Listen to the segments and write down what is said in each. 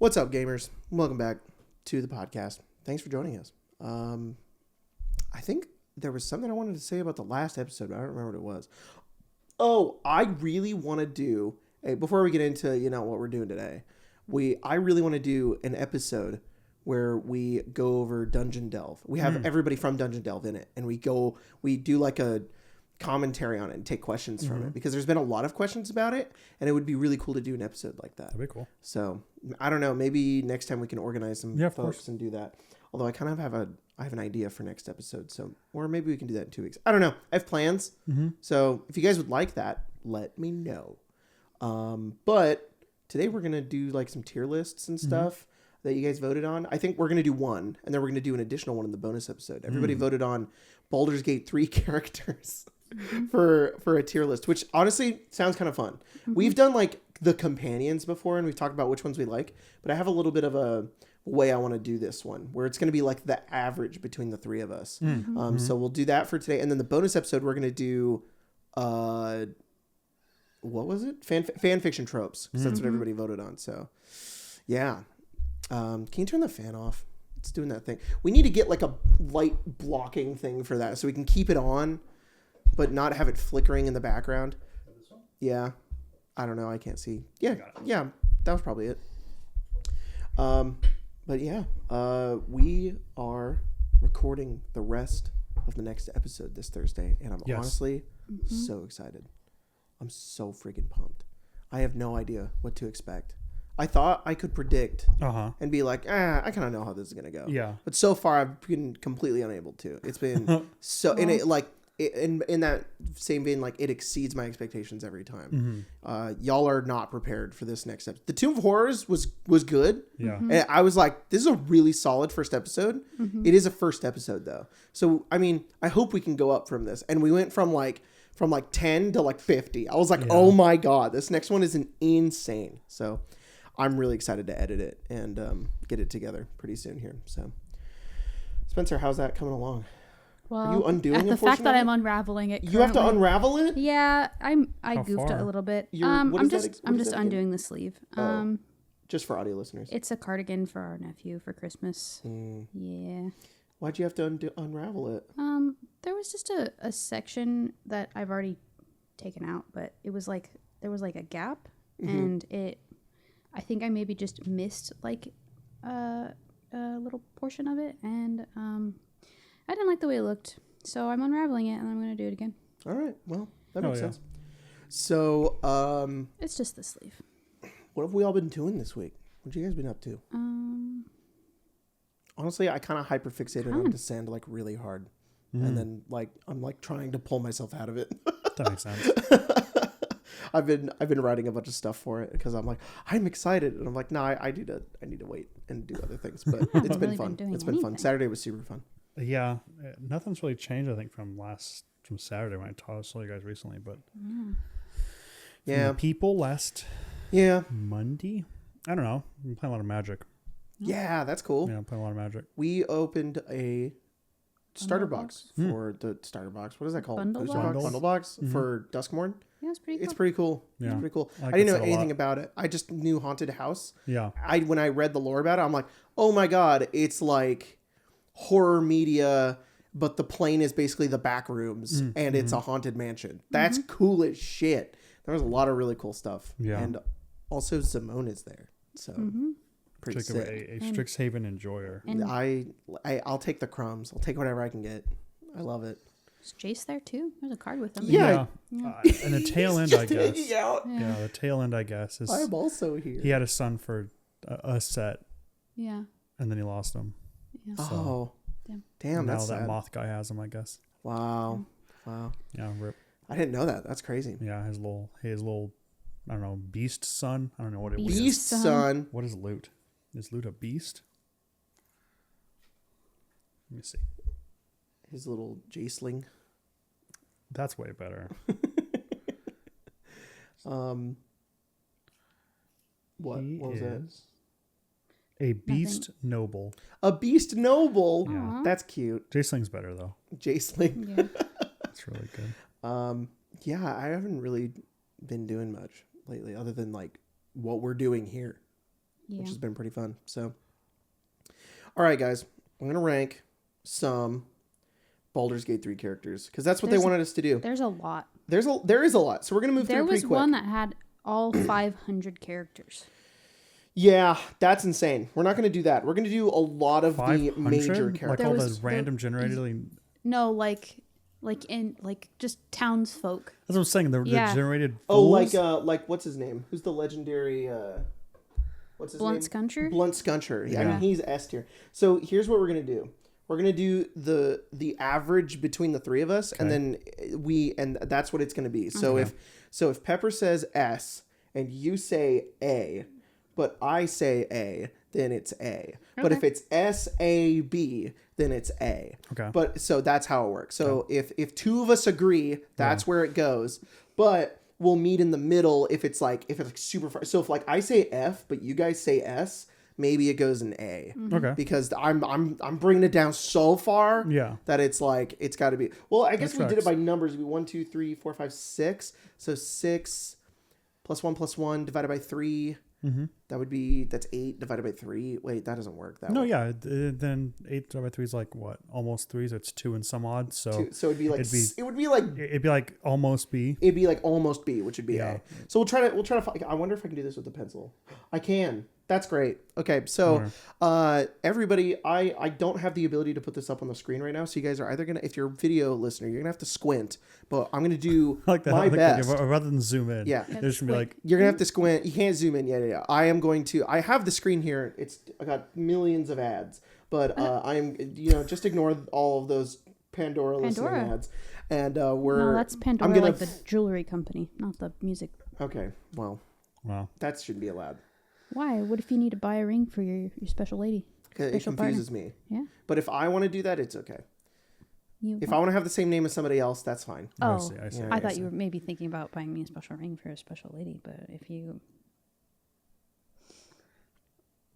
What's up, gamers? Welcome back to the podcast. Thanks for joining us. I think there was something I wanted to say about the last episode, but I don't remember what it was. Oh, I really want to do before we get into what we're doing today. I really want to do an episode where we go over Dungeon Delve. We have everybody from Dungeon Delve in it, and we do like a commentary on it and take questions from it, because there's been a lot of questions about it, and it would be really cool to do an episode like that. That'd be cool. So I don't know, maybe next time we can organize some folks course. and do that. Although I kind of have an idea for next episode, or maybe we can do that in 2 weeks. I don't know. I have plans. So if you guys would like that, let me know. But today we're gonna do like some tier lists and stuff that you guys voted on. I think we're gonna do one, and then we're gonna do an additional one in the bonus episode. Everybody voted on Baldur's Gate 3 characters for a tier list, which honestly sounds kind of fun. We've done like the companions before, and we've talked about which ones we like, but I have a little bit of a way I want to do this one, where it's going to be like the average between the three of us. So we'll do that for today, and then the bonus episode we're going to do what was it, fan fiction tropes, because that's what everybody voted on. So yeah, can you turn the fan off? It's doing that thing. We need to get like a light blocking thing for that, so we can keep it on but not have it flickering in the background. Yeah, I don't know, I can't see. Yeah, that was probably it. But yeah, we are recording the rest of the next episode this Thursday, and I'm honestly so excited. I'm so freaking pumped. I have no idea what to expect. I thought I could predict and be like, I kind of know how this is going to go. Yeah. But so far, I've been completely unable to. It's been so, and it like, in that same vein, like it exceeds my expectations every time. Y'all are not prepared for this next episode. The Tomb of Horrors was good. Yeah. And I was like, this is a really solid first episode. It is a first episode though. So, I mean, I hope we can go up from this. And we went from 10 to like 50. I was like, oh my God, this next one is insane. So I'm really excited to edit it and get it together pretty soon here. So Spencer, how's that coming along? Well, are you undoing the fact that I'm unraveling it currently. You have to unravel it? Yeah, I goofed it a little bit. I'm just undoing the sleeve. Just for audio listeners. It's a cardigan for our nephew for Christmas. Yeah. Why'd you have to unravel it? There was just a section that I've already taken out, but it was like there was like a gap, and I think I maybe just missed like a little portion of it, and I didn't like the way it looked, so I'm unraveling it, and I'm going to do it again. All right. Well, that makes sense. So, it's just the sleeve. What have we all been doing this week? What have you guys been up to? Honestly, I kind of hyperfixated on Descend like really hard, and then like I'm like trying to pull myself out of it. That makes sense. I've been writing a bunch of stuff for it because I'm like, I'm excited, and I'm like, no, I need to wait and do other things. But it's been fun. It's been fun. Saturday was super fun. Yeah, nothing's really changed, I think, from Saturday when I told you guys recently, but people last Monday, I don't know, I'm playing a lot of Magic. Yeah, that's cool. Yeah, I'm playing a lot of Magic. We opened a starter box for the starter box. What is that called? Bundle box for Duskmorn. Yeah, it's pretty cool. It's pretty cool. Yeah. It's pretty cool. I didn't know anything about it. I just knew Haunted House. Yeah. When I read the lore about it, I'm like, oh my God, it's like horror media, but the plane is basically the back rooms and it's a haunted mansion. That's cool as shit. There was a lot of really cool stuff. Yeah. And also Simone is there. So pretty sick. A Strixhaven enjoyer. And I'll take the crumbs. I'll take whatever I can get. I love it. Is Jace there too? There's a card with him. Yeah. And the tail end, I guess. Yeah, the tail end, I guess. Is I'm also here. He had a son for a set. Yeah. And then he lost him. Yeah. So, damn. Now that's that sad. moth guy has him, I guess. Wow. Yeah, rip. I didn't know that. That's crazy. Yeah, his little, I don't know, beast son. I don't know what it was. Beast son. What is Loot? Is Loot a beast? Let me see. His little Jaceling. That's way better. What was that? A beast noble. A beast noble. Yeah. That's cute. Jaceling's better though. Jaceling. Yeah. That's really good. Yeah, I haven't really been doing much lately other than like what we're doing here. which has been pretty fun. So, all right, guys, I'm gonna rank some Baldur's Gate 3 characters because that's what they wanted us to do. There's a lot. There is a lot, so we're gonna move through pretty quick. There was one that had all 500 characters. Yeah, that's insane. We're not gonna do that. We're gonna do a lot of the major characters. Like all those random generated. No, like just townsfolk. That's what I'm saying. They're generated. Oh, fools? like what's his name? Who's the legendary? What's his Blunt name? Scuncher? Blunt Scuncher. Yeah. I mean, he's S tier. So here's what we're gonna do. We're gonna do the average between the three of us, and then that's what it's gonna be. So if Pepper says S and you say A, but I say A, then it's A. Okay. But if it's S-A-B, then it's A. Okay. But so that's how it works. So if two of us agree, that's where it goes. But we'll meet in the middle if it's super far. So if like I say F, but you guys say S, maybe it goes in A. Okay. Because I'm bringing it down so far that it's like it's got to be. Well, I guess we did it by numbers. It'd be 1, 2, 3, 4, 5, 6. So 6 plus 1 divided by 3. Mm-hmm. That's 8 divided by 3. Wait, that doesn't work. Then 8 divided by 3 is like what? Almost 3, so it's 2 and some odd. So it'd be like almost B. It'd be like almost B, which would be A. So we'll try to. I wonder if I can do this with a pencil. I can. That's great. Okay, so everybody, I don't have the ability to put this up on the screen right now, so you guys are either gonna, if you're a video listener, you're gonna have to squint, but I'm gonna do my best. Rather than zoom in. Yeah. There's gonna be like you're gonna have to squint. You can't zoom in. Yeah. I am going to. I have the screen here. I got millions of ads, but I'm just ignore all of those Pandora listening ads, and No, that's Pandora, like the jewelry company, not the music. Okay. Well. Wow. That shouldn't be allowed. Why? What if you need to buy a ring for your special lady? It confuses me. Yeah. But if I want to do that, it's okay. If I want to have the same name as somebody else, that's fine. Oh, I see. I thought you were maybe thinking about buying me a special ring for a special lady, but if you...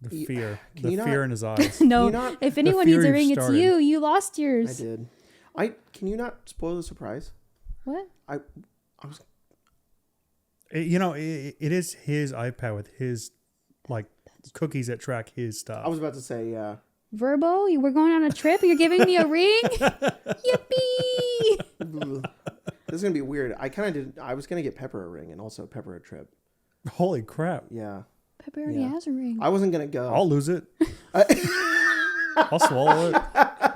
The fear in his eyes. No, if anyone needs a ring, it's you. You lost yours. I did. Can you not spoil the surprise? What? I was... It is his iPad with his... like cookies that track his stuff. I was about to say, yeah. Verbo, we're going on a trip. You're giving me a ring. Yippee! This is gonna be weird. I was gonna get Pepper a ring and also Pepper a trip. Holy crap! Yeah. Pepper already has a ring. I wasn't gonna go. I'll lose it. I'll swallow it.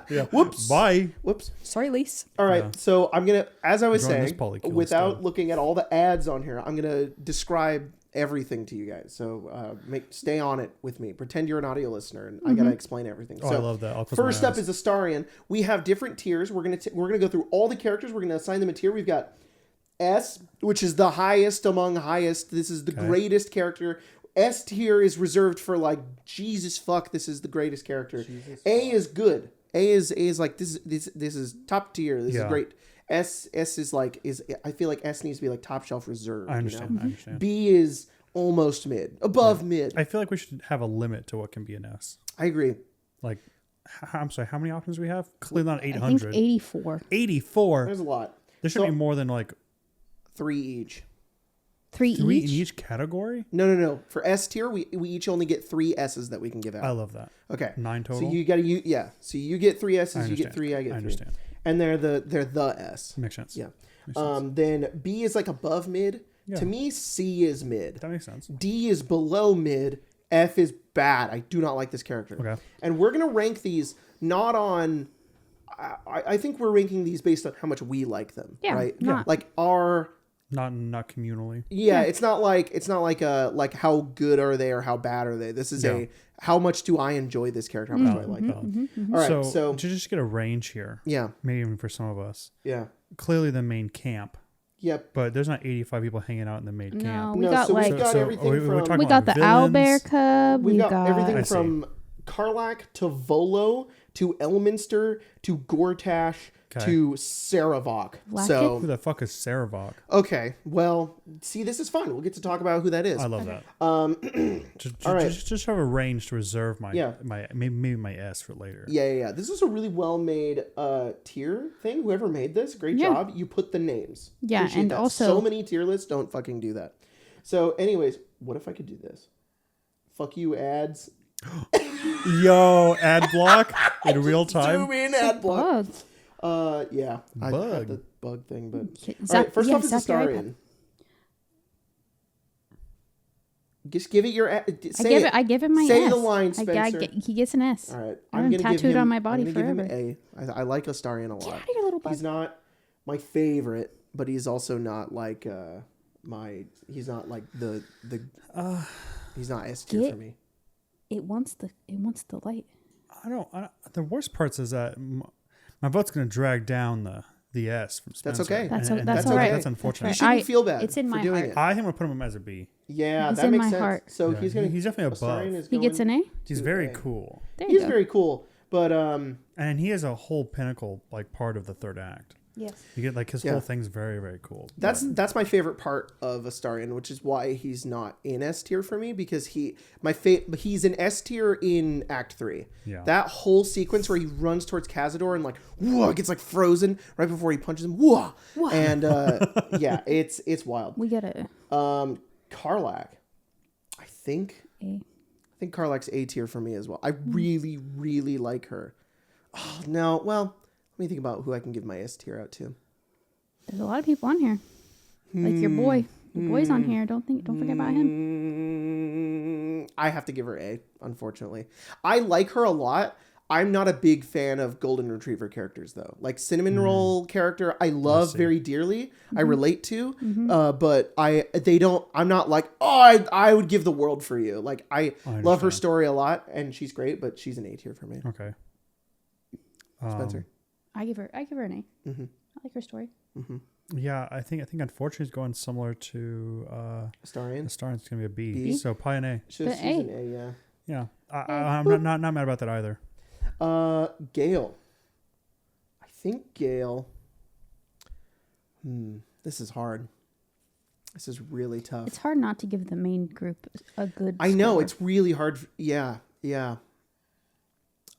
Yeah. Whoops. Bye. Whoops. Sorry, Lise. All right. So I'm gonna, as I was saying, without looking at all the ads on here, I'm gonna describe everything to you guys. So stay on it with me. Pretend you're an audio listener, and I gotta explain everything. Oh, so I love that. First up is Astarion. We have different tiers. We're gonna go through all the characters. We're gonna assign them a tier. We've got S, which is the highest among highest. This is the greatest character. S tier is reserved for like Jesus fuck. This is the greatest character. A is good. A is like this is top tier. This is great. S is I feel like S needs to be like top shelf reserve. I understand. I understand. B is almost mid, above mid. I feel like we should have a limit to what can be an S. I agree. Like, I'm sorry, how many options do we have? Clearly not 800. I think 84. 84. There's a lot. There should be more than like 3 each. Three in each category? No. For S tier, we each only get 3 S's that we can give out. I love that. Okay. 9 total. So you got to So you get 3 S's, you get 3, I get 3. I understand. And they're the S. Makes sense. Yeah. Then B is like above mid. Yeah. To me, C is mid. That makes sense. D is below mid. F is bad. I do not like this character. Okay. And we're going to rank these not on... I think we're ranking these based on how much we like them. Yeah. Right? Not, like our... Not communally. Yeah, it's not like how good are they or how bad are they. This is how much do I enjoy this character? How much do I like them? All right, so to just get a range here. Yeah. Maybe even for some of us. Yeah. Clearly the main camp. Yep. But there's not 85 people hanging out in the main camp. We got everything from... We got the Owlbear Cub. We got everything from Karlach to Volo to Elminster to Gortash to Saravok. So who the fuck is Saravok? Okay, well, see, this is fun. We'll get to talk about who that is. I love that. All right. Just have a range to reserve my maybe my S for later. Yeah. This is a really well made tier thing. Whoever made this, great job. You put the names. Yeah, appreciate and that. Also so many tier lists don't fucking do that. So, anyways, what if I could do this? Fuck you, ads. Yo, ad block in real time. Zoom in, ad block. Bug. Yeah. I Bug. got the bug thing, but... Zap- All right, first yeah, off is zap your Astarion. Just give it your... I give him my say S. the line, Spencer. He gets an S. All right. I'm gonna tattoo it on my body I'm gonna forever. give him an A. I like Astarion a lot. Get out of here, little bug. He's not my favorite, but he's also not like he's not like the he's not S tier for me. It wants the light. I don't. The worst parts is that my vote's going to drag down the S from Spencer. That's okay. That's all right. That's unfortunate. You shouldn't feel bad. It's in for my doing heart. it. I think I'm going to put him as a B. Yeah, He's that in makes my sense. heart. So Yeah, he's gonna. he's definitely above. Astarion is He gets going an A. He's to very A. cool. There you He's go. very cool, but And he is a whole pinnacle like part of the third act. Yes. You get like his whole thing's very, very cool. that's my favorite part of Astarion, which is why he's not in S tier for me, because he's in S tier in Act 3. Yeah. That whole sequence where he runs towards Cazador and like whoa, gets like frozen right before he punches him. Whoa. And yeah, it's wild. We get a Karlach. I think Karlach's A tier for me as well. I really, really like her. Oh no, well, let me think about who I can give my S tier out to. There's a lot of people on here. Like your boy. Your boy's on here. Don't forget about him. I have to give her A, unfortunately. I like her a lot. I'm not a big fan of Golden Retriever characters, though. Like Cinnamon Roll character, I love very dearly. I relate to, but I'm not like, oh, I would give the world for you. Like I love her story a lot, and she's great, but she's an A tier for me. Okay. Spencer, I give her an A. Mm-hmm. I like her story. Mm-hmm. Yeah, I think unfortunately he's going similar to Astarion. Astarion's going to be a B. B? So probably an A. She's an A, yeah. Yeah, I'm not mad about that either. Gale. I think Gale. This is hard. This is really tough. It's hard not to give the main group a good I know, score. it's really hard. Yeah.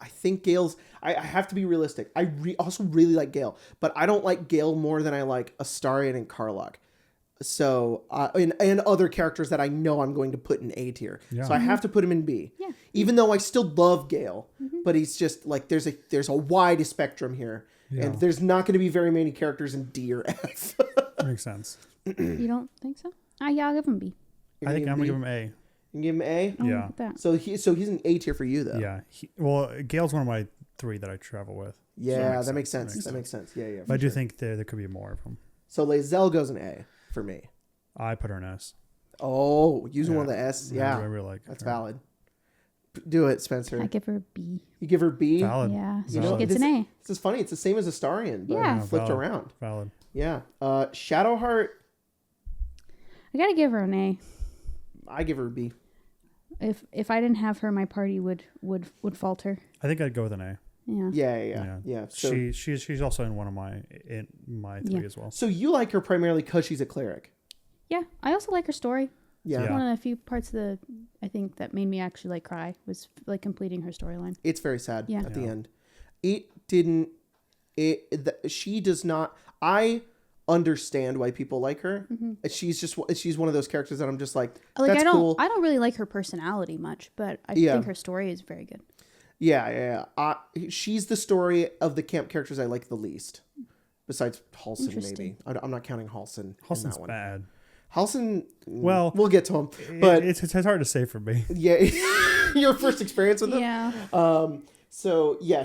I think Gale's... I have to be realistic. I also really like Gale, but I don't like Gale more than I like Astarion and Karlach. So, and other characters that I know I'm going to put in A tier. Yeah. So I have to put him in B. Yeah. Even though I still love Gale, but he's just like, there's a wide spectrum here. Yeah. And there's not going to be very many characters in D or F. Makes sense. You don't think so? Yeah, I'll give him B. I think I'm going to give him A. You give him A? Oh, Yeah. look at that. So he's an A tier for you, though. Yeah. Well, Gale's one of my 3 that I travel with. Yeah, So that makes sense. That makes sense. Yeah. But I do think there could be more of them. So Lae'zel goes an A for me. I put her in S. Oh, using one of the S. Yeah. I really like That's her. valid. Do it, Spencer. I give her a B. You give her B? Valid. Yeah, so Valid. she gets an A. This is funny. It's the same as Astarion, but Yeah. flipped Valid. around. Valid. Yeah. Shadowheart, I gotta give her an A. I give her a B. If I didn't have her, my party would falter. I think I'd go with an A. Yeah. Yeah. So, She's also in one of my 3 as well. so you like her primarily because she's a cleric. Yeah. I also like her story. Yeah. Yeah. One of the few parts of I think that made me actually like cry was like completing her storyline. It's very sad Yeah. at the end. She does not. I understand why people like her. She's one of those characters that I'm just like, that's cool. I don't really like her personality much, but I think her story is very good. Yeah. She's the story of the camp characters I like the least, besides Halsin. Maybe I'm not counting Halsin. Halsin's bad. Halsin. Well, we'll get to him, but it's hard to say for me. yeah, your first experience with him. Yeah. So yeah,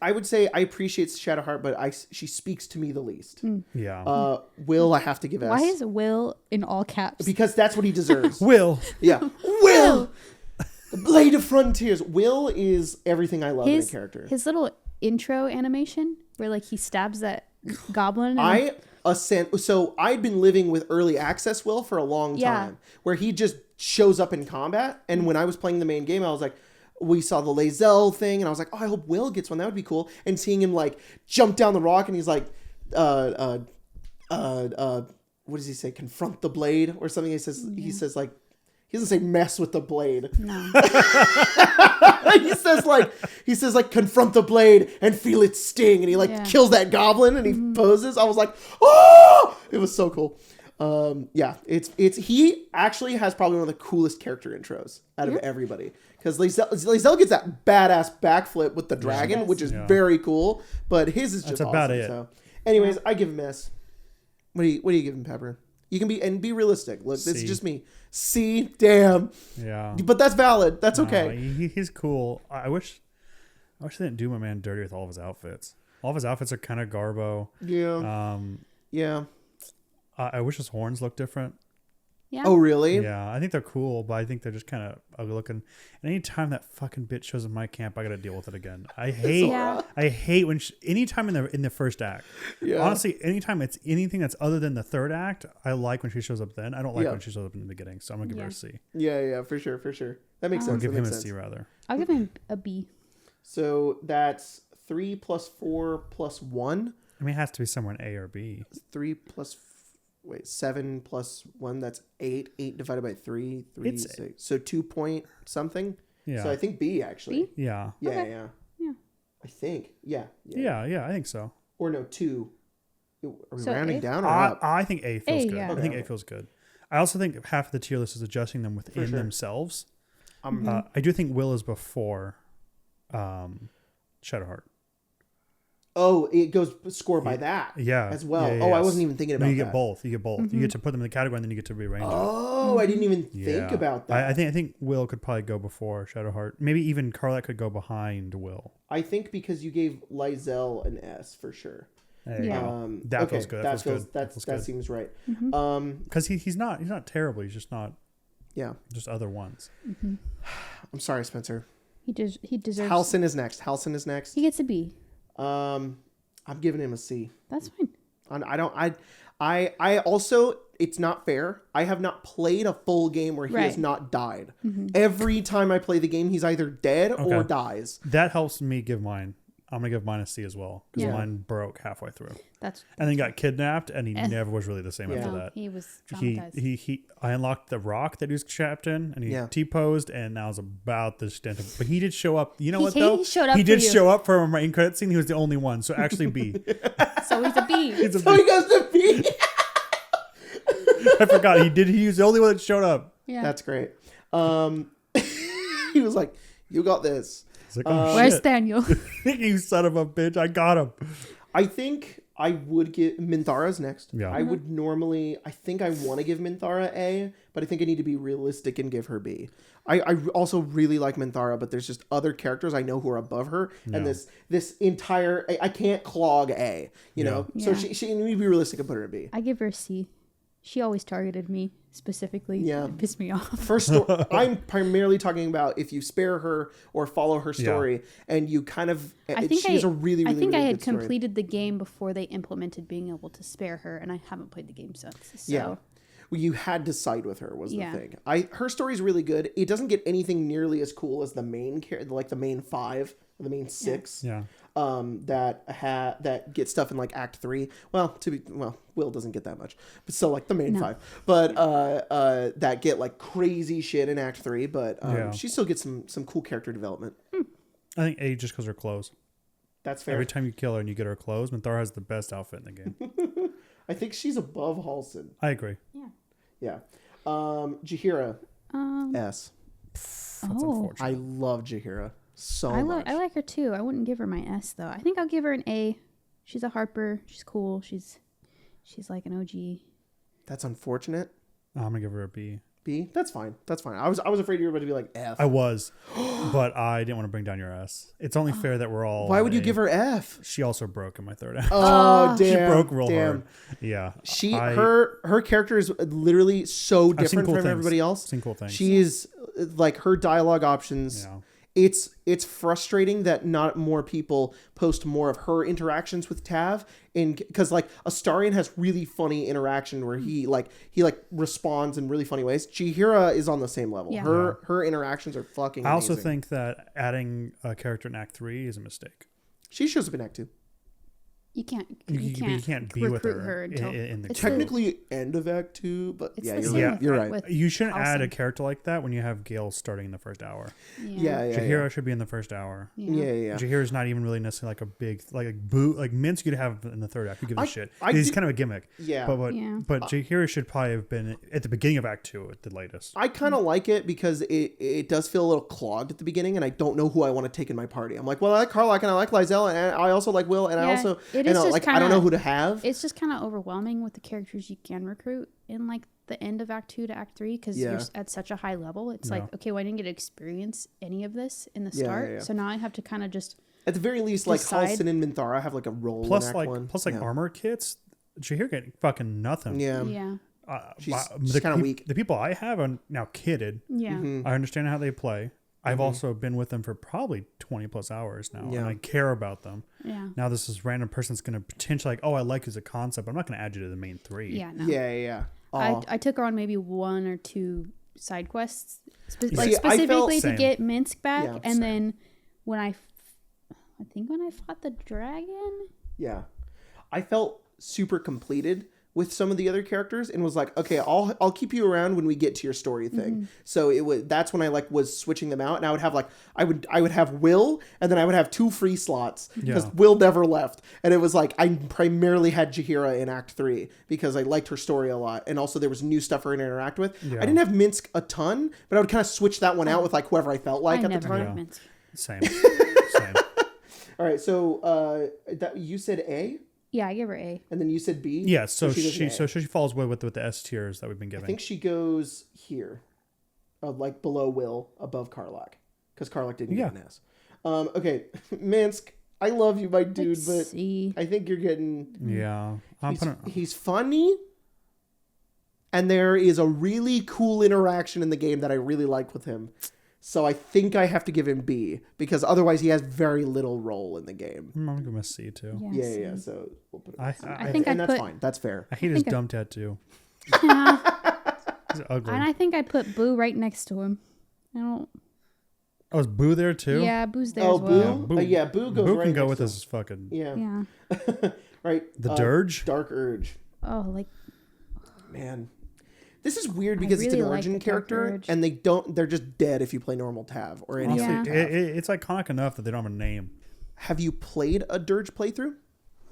I would say I appreciate Shadowheart, but she speaks to me the least. Yeah. Will, I have to give S. Why is Will in all caps? Because that's what he deserves. Will. Yeah. Will! The Blade of Frontiers. Will is everything I love in a character. His little intro animation where like he stabs that goblin. So I'd been living with early access Will for a long time, where he just shows up in combat. And when I was playing the main game, I was like, we saw the Lae'zel thing, and I was like, oh, I hope Will gets one. That would be cool. And seeing him like jump down the rock, and he's like, what does he say? Confront the blade or something. He says like, he doesn't say mess with the blade. No. he says like confront the blade and feel its sting, and he kills that goblin and he poses. I was like, oh, it was so cool. Yeah, it's he actually has probably one of the coolest character intros out of everybody, because Lae'zel gets that badass backflip with the dragon, which is very cool, but his is just about awesome. it. So, anyways, I give him S. What do you give him, Pepper? You can be realistic. Look, this is just me. C, damn. Yeah. But that's valid. That's okay. He's cool. I wish they didn't do my man dirty with all of his outfits. All of his outfits are kind of garbo. Yeah. Yeah. I wish his horns looked different. Yeah. Oh, really? Yeah, I think they're cool, but I think they're just kind of ugly looking. And anytime that fucking bitch shows up in my camp, I got to deal with it again. I hate when anytime in the first act. Yeah. Honestly, anytime it's anything that's other than the third act, I like when she shows up then. I don't like when she shows up in the beginning, so I'm going to give her a C. Yeah, for sure. That makes sense. I'll give him a C rather. I'll give him a B. So that's 3 plus 4 plus 1. I mean, it has to be somewhere in A or B. 3 plus 7 plus 1, that's 8. 8 divided by 3, 6. So 2 point something. Yeah. So I think B, actually. B? Yeah. Yeah, okay. yeah. I think. Yeah, I think so. Or no, 2. Are we so rounding A? down or up? I think A feels good. Yeah. I think A feels good. I also think half of the tier list is adjusting them within themselves. I do think Will is before Shadowheart. Oh, it goes score by that as well. I wasn't even thinking about that. You get both. You get to put them in the category and then you get to rearrange them. Oh, I didn't even think about that. I think Will could probably go before Shadowheart. Maybe even Carlette could go behind Will. I think because you gave Lae'zel an S for sure. That feels good. That seems right. Because he's not terrible. He's just not. Yeah. Just other ones. Mm-hmm. I'm sorry, Spencer. He deserves. Halcyon is next. He gets a B. I'm giving him a C. That's fine. I also, it's not fair. I have not played a full game where he has not died. Mm-hmm. Every time I play the game, he's either dead or dies. That helps me give mine. I'm going to give mine a C as well, because mine broke halfway through. And then got kidnapped, and he never was really the same after that. He was traumatized. I unlocked the rock that he was trapped in, and he T-posed, and that was about the extent of. But he did show up. You know what, though? He did show up for my in credit scene. He was the only one, so actually B. So he's a B. He goes to B. I forgot. He was the only one that showed up. Yeah. That's great. He was like, you got this. Like, where's Daniel? You son of a bitch! I got him. I think I would give Minthara's next. Yeah. I would normally. I think I want to give Minthara A, but I think I need to be realistic and give her B. I also really like Minthara, but there's just other characters I know who are above her, and this entire I can't clog A. You know, so she need to be realistic and put her at B. I give her a C. She always targeted me specifically. Yeah. It pissed me off. First story, I'm primarily talking about if you spare her or follow her story, and you kind of. I think she has a really, really. I think really I had good story. completed the game before they implemented being able to spare her, and I haven't played the game since. So. Yeah. Well, you had to side with her was the thing. Her story is really good. It doesn't get anything nearly as cool as the main like the main 5 or the main 6. Yeah. That get stuff in like Act 3. Well, Will doesn't get that much, but still like the main 5. But that get like crazy shit in Act 3. But she still gets some cool character development. I think A just because her clothes. That's fair. Every time you kill her and you get her clothes, Minthara has the best outfit in the game. I think she's above Halcyon. I agree. Yeah. Jaheira. S. That's unfortunate. I love Jaheira so much. I like her too. I wouldn't give her my S though. I think I'll give her an A. She's a Harper. She's cool. She's like an OG. That's unfortunate. I'm gonna give her a B. B? That's fine. I was afraid you were about to be like F. I was, but I didn't want to bring down your S. It's only fair that we're all. Why would you give her F? She also broke in my third act. Oh, damn! She broke real hard. Yeah. Her character is literally so different from everybody else. I've seen cool things. She is like her dialogue options. Yeah. It's frustrating that not more people post more of her interactions with Tav, because like Astarion has really funny interaction where he responds in really funny ways. Jaheira is on the same level. Yeah. Her interactions are fucking amazing. I also think that adding a character in Act 3 is a mistake. She shows up in Act 2. You can't be with recruit her until in the technically end of Act 2, but it's yeah, the same you're with- right. with You shouldn't add a Allison. character like that when you have Gale starting in the first hour. Yeah. Jahira should be in the first hour. Yeah. Jahira's not even really necessarily like a big like Minsk you'd have in the third act. Who gives a shit? He's kind of a gimmick. Yeah. But Jahira should probably have been at the beginning of Act 2 at the latest. I kind of like it because it does feel a little clogged at the beginning, and I don't know who I want to take in my party. I'm like, well, I like Karlach, and I like Lysel, and I also like Will, and I also I don't know who to have. It's just kind of overwhelming with the characters you can recruit in like the end of Act 2 to Act 3 because you're at such a high level. It's like, okay, well, I didn't get to experience any of this in the start, so now I have to kind of just at the very least, like Halsin and Minthara have like a role in Act 1. Plus armor kits, Jahira getting fucking nothing. Yeah. She's kind of weak. The people I have are now kitted. Yeah. I understand how they play. I've also been with them for probably 20 plus hours now, and I care about them. Yeah. Now this is random person's going to potentially like, oh, I like you as a concept. I'm not going to add you to the main 3. Yeah. No. Yeah. I took her on maybe 1 or 2 side quests, See, specifically to get Minsk back, and same. then when I fought the dragon. Yeah, I felt super completed with some of the other characters and was like, okay, I'll keep you around when we get to your story thing. So that's when I was switching them out, and I would have I would have Will, and then I would have 2 free slots because Will never left, and it was like I primarily had Jahira in Act 3 because I liked her story a lot, and also there was new stuff for her to interact with. I didn't have Minsk a ton, but I would kind of switch that one out with like whoever I felt like at the time. Minsk. Same. All right, so you said A. Yeah, I gave her A. And then you said B? Yeah, so she falls with the S tiers that we've been giving. I think she goes here. Like below Will, above Karlach. Because Karlach didn't get an S. Okay, Minsk, I love you, my dude, but I think you're getting... Yeah. He's funny. And there is a really cool interaction in the game that I really like with him. So I think I have to give him B because otherwise he has very little role in the game. I'm gonna give him a C too. Yeah. So we'll put it. I think that's fine. That's fair. I hate his dumb tattoo. Yeah. He's ugly. And I think I put Boo right next to him. I don't. Oh, is Boo there too? Yeah, Boo's there as well. Boo. Boo goes. Boo right can go next with to his fucking. Yeah. Right. The Dirge. Dark Urge. Oh, like. Man. This is weird because it's an origin character, and they're just dead if you play normal Tav or any other Tav. It's iconic enough that they don't have a name. Have you played a Dirge playthrough?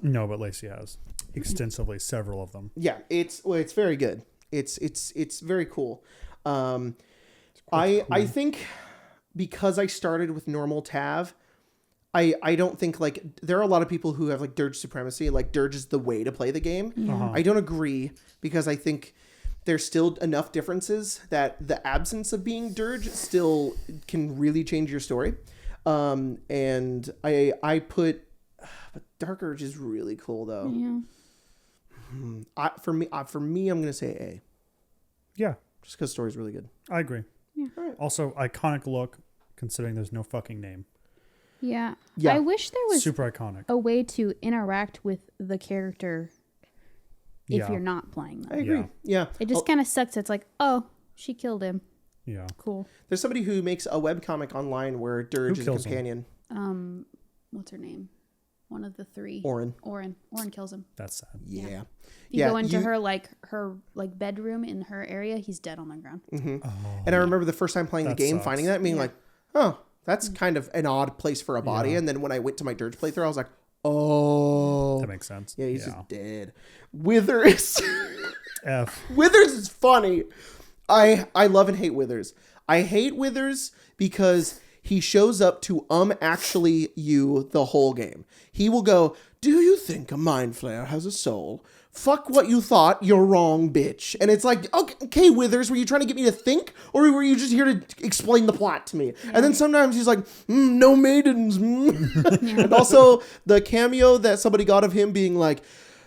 No, but Lacey has extensively, several of them. Yeah, it's very good. It's very cool. I think because I started with normal Tav, I don't think like there are a lot of people who have like Dirge supremacy, like Dirge is the way to play the game. I don't agree because I think there's still enough differences that the absence of being Dirge still can really change your story. And I put but Dark Urge is really cool though. Yeah. For me, I'm gonna say A. Yeah, just because the story's really good. I agree. Yeah. Right. Also, iconic look considering there's no fucking name. Yeah. I wish there was super iconic. A way to interact with the character if you're not playing them. I agree. Yeah. It just kind of sucks. It's like, oh, she killed him. Yeah. Cool. There's somebody who makes a webcomic online where Dirge is a companion. What's her name? One of the 3. Orin kills him. That's sad. Yeah. If you go into her bedroom in her area, he's dead on the ground. Mm-hmm. And I remember the first time playing the game, finding that, and being like, oh, that's kind of an odd place for a body. And then when I went to my Dirge playthrough, I was like, oh. That makes sense. Yeah, he's just dead. Withers. F. Withers is funny. I love and hate Withers. I hate Withers because he shows up to actually you the whole game. He will go, do you think a Mind Flayer has a soul? Fuck what you thought, you're wrong, bitch. And it's like, okay, Withers, were you trying to get me to think? Or were you just here to explain the plot to me? Yeah. And then sometimes he's like, no maidens. And also the cameo that somebody got of him being like,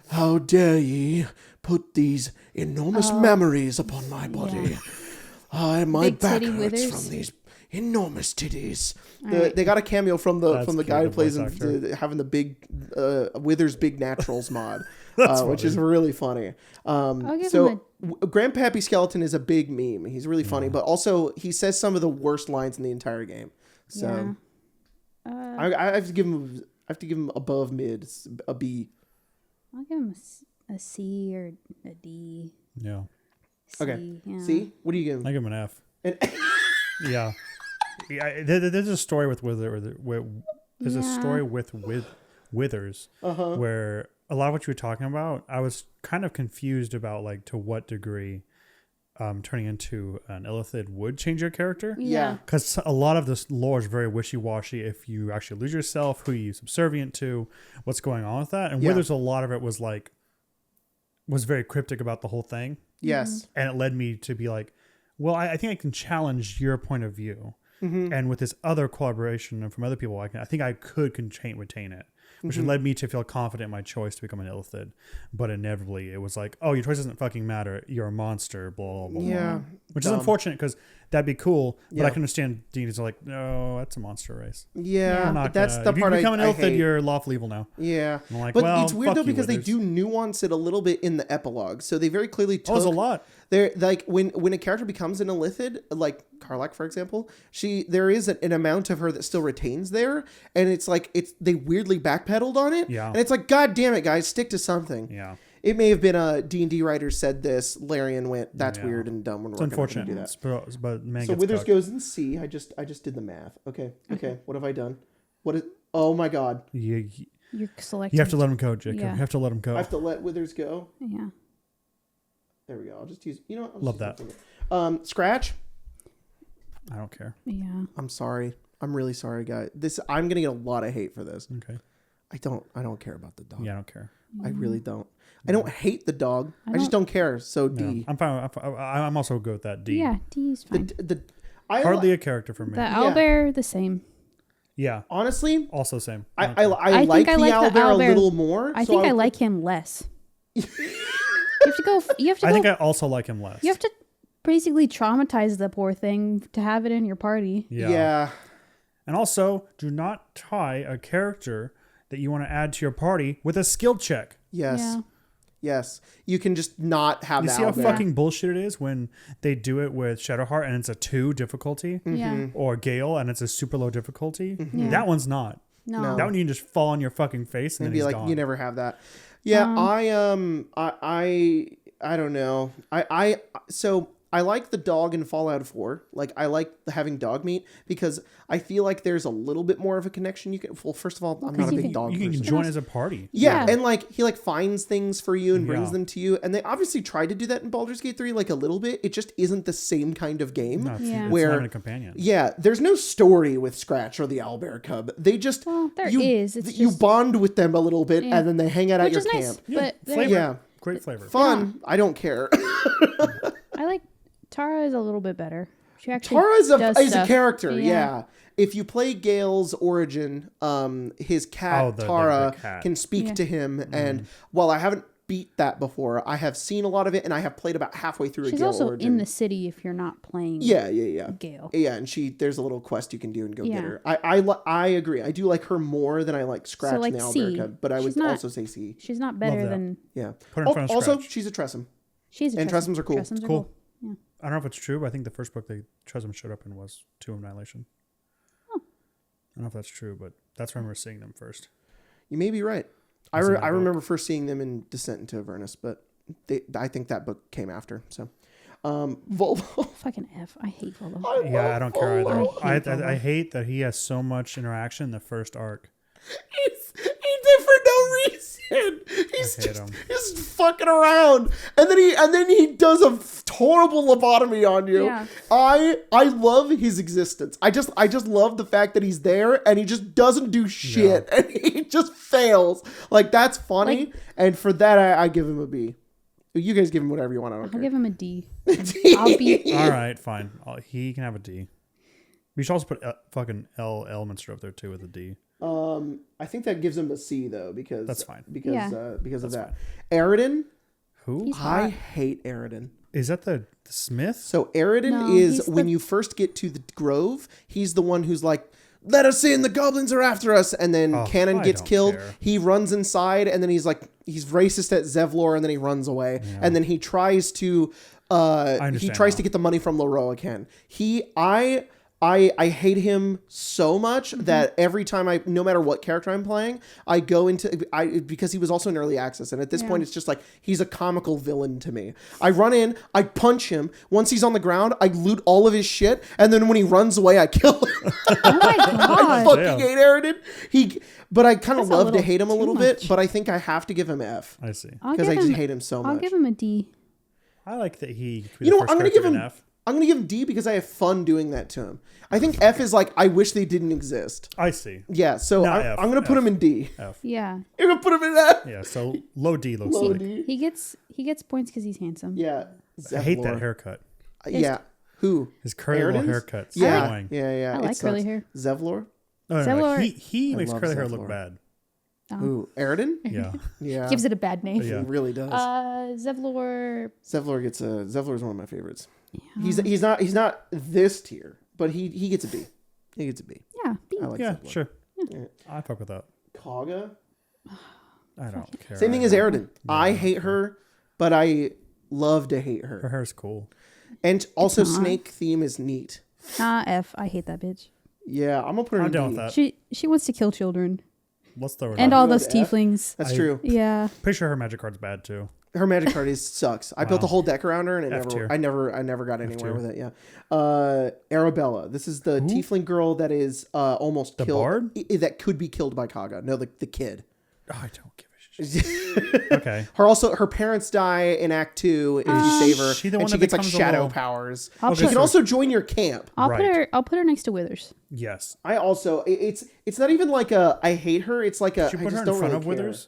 how dare ye put these enormous memories upon my body. My Big back titty hurts Withers. from these enormous titties. They got a cameo from the guy who plays having the big Withers Big Naturals mod, which is really funny. Grandpappy Skeleton is a big meme. He's really funny, but also he says some of the worst lines in the entire game. So I have to give him above mid, a B. I'll give him a C or a D. Yeah. C, Okay. Yeah. C? What do you give him? I give him an F. An Yeah. There's a story with there's a story with Withers where a lot of what you were talking about, I was kind of confused about like to what degree turning into an Illithid would change your character. Yeah. Because a lot of this lore is very wishy-washy if you actually lose yourself, who you subservient to, what's going on with that. And Withers, a lot of it was very cryptic about the whole thing. Yes. And it led me to be like, well, I think I can challenge your point of view. And with this other collaboration and from other people, I think I could retain it, which led me to feel confident in my choice to become an Illithid. But inevitably, it was like, oh, your choice doesn't fucking matter. You're a monster, blah, blah, blah. Yeah. Which is unfortunate because that'd be cool. But I can understand Dean are like, no, that's a monster race. Yeah. But that's the if part you become an I Illithid, hate. you're lawful evil now. Yeah. And I'm like, but well, it's weird though fuck you, because they Withers. do nuance it a little bit in the epilogue. So they very clearly took... Oh, it's a lot. They're like when a character becomes an Illithid, like Karlach, for example, there is an amount of her that still retains there, and it's like they weirdly backpedaled on it. Yeah. And it's like, God damn it, guys, stick to something. Yeah. It may have been a D&D writer said this. Larian went, that's weird and dumb. It's unfortunate. Do that. But man So gets Withers cucked. goes in C. I just did the math. Okay. What have I done? What is? Oh my God. You're selecting. You have to let him go, Jacob. Yeah. You have to let him go. I have to let Withers go. Yeah. There we go. I'll just use. You know what? Love that. Scratch. I don't care. Yeah. I'm sorry. I'm really sorry, guys. I'm gonna get a lot of hate for this. Okay. I don't care about the dog. Yeah, I don't care. I really don't. I don't hate the dog. I just don't care. So D. No, I'm fine. I'm also good with that. D. Yeah, D's fine. Hardly a character for me. The owlbear, the same. Yeah. Honestly, Also same. I think like the I like the owlbear a owlbear. little more. I so think I like him less. You have to go. I think I also like him less. You have to basically traumatize the poor thing to have it in your party. Yeah. And also, do not tie a character that you want to add to your party with a skill check. Yes. Yeah. Yes. You can just not have You the see how owlbear. fucking bullshit it is when they do it with Shadowheart and it's a 2 difficulty, Yeah. or Gale and it's a super low difficulty. Yeah. That one's not. No. That one you can just fall on your fucking face and And then be he's like, gone. you never have that. Yeah. I don't know. So I like the dog in Fallout 4. Like, I like having dog meat because I feel like there's a little bit more of a connection. You can. Well, first of all, I'm not a big dog You person. can join as a party. Yeah, Yeah. and like he like finds things for you and brings Yeah. them to you, and they obviously tried to do that in Baldur's Gate 3 like a little bit. It just isn't the same kind of game. No, it's, Yeah. it's Where- not even a companion. Yeah, there's no story with Scratch or the owlbear cub. They just Well, there is. It's you just- bond with them a little bit, Yeah. and then they hang out Which at your is nice. camp. But Flavor. Yeah, Great flavor. fun. I don't care. I like Tara is a little bit better. She actually Tara is does a stuff. character. Yeah. If you play Gale's origin, his cat the Tara cat. can speak Yeah. to him, and while I haven't beat that before, I have seen a lot of it, and I have played about halfway through She's a Gale also origin. in the city if you're not playing. Yeah. Gale. Yeah, and there's a little quest you can do and go get Yeah. her. I agree. I do like her more than I like Scratch like and the C. Owlbear Cub, but I would She's not- also say C. She's not better that. than. Yeah. Put her in front of Also, Scratch. she's a Tressum. She's a And Tressum. Tressums are cool. Tressums are Cool. cool. Yeah. I don't know if it's true, but I think the first book that Tressum showed up in was Tomb of Annihilation. Oh. I don't know if that's true, but that's when we're seeing them first. You may be right. I That's in that book. remember first seeing them in Descent into Avernus, but I think that book came after. So, Volvo. Fucking F. I hate Volo. Yeah, I don't care either. I hate I hate that he has so much interaction in the first arc. He's there for no reason. He's hate him. just fucking around, and then he does a horrible lobotomy on you. Yeah. I love his existence. I just love the fact that he's there and he just doesn't do shit and he just fails. Like, that's funny, Like- and for that I give him a B. You guys give him whatever you want. I don't I'll care. give him a D. I'll be. All right, fine. He can have a D. We should also put fucking Elminster up there too with a D. I think that gives him a C though because That's fine. because Yeah. because of that. Aridin, Who He's I hot. hate Aridin. is that? The Smith? So Aridin No, is he's when the- you first get to the grove, he's the one who's like, let us in, the goblins are after us, and then Oh, Cannon I gets don't killed. care. He runs inside, and then he's racist at Zevlor, and then he runs away, and then he tries to understand to now. get the money from Leroy Ken. I hate him so much that every time no matter what character I'm playing, I go because he was also in early access. And at this point, it's just like, he's a comical villain to me. I run in, I punch him. Once he's on the ground, I loot all of his shit. And then when he runs away, I kill him. Oh my God. I fucking hate Aridin. But I kind of love to hate him a little bit, but I think I have to give him F. I see. Because I just hate him so much. I'll give him a D. I like that he. You know what? I'm going to give him F. I'm going to give him D because I have fun doing that to him. I think F is like, I wish they didn't exist. I see. Yeah, so I'm going to put him in D. F. Yeah. You're going to put him in F? Yeah, so low D looks Low like. D. He gets points because he's handsome. Yeah. I hate that haircut. Yeah. Who? His curly little haircut's Yeah. annoying. Yeah. I like curly hair. Zevlor? No. He makes curly hair look bad. Who? Aridin? Yeah. Yeah. Gives it a bad name. He really does. Zevlor. Zevlor is one of my favorites. Yeah. He's not this tier, but he gets a B. He gets a B. Yeah, B. I like Zevlor. Sure. Yeah. I fuck with that. Kaga? I don't care. Same thing as Aridin. I hate her, but I love to hate her. Her hair's cool. And also Snake theme is neat. F. I hate that bitch. Yeah, I'm gonna put her in down D. with that. She wants to kill children. Let's throw it And out. all those tieflings. That's true. Yeah. Pretty sure her magic card's bad too. Her magic card sucks. I built a whole deck around her, and I never got anywhere F-tier. with it. Yeah. Arabella. This is the tiefling girl that is almost The killed. bard? That could be killed by Kaga. No, the kid. Oh, I don't give a shit. Okay. Her parents die in Act 2 if you save her, she the and one she that gets like becomes a shadow little- powers. I'll She put- can also join your camp. I'll Right. put her next to Withers. Yes. I also it's not even like I hate her. It's like Should I put her just in don't front really of care. Withers.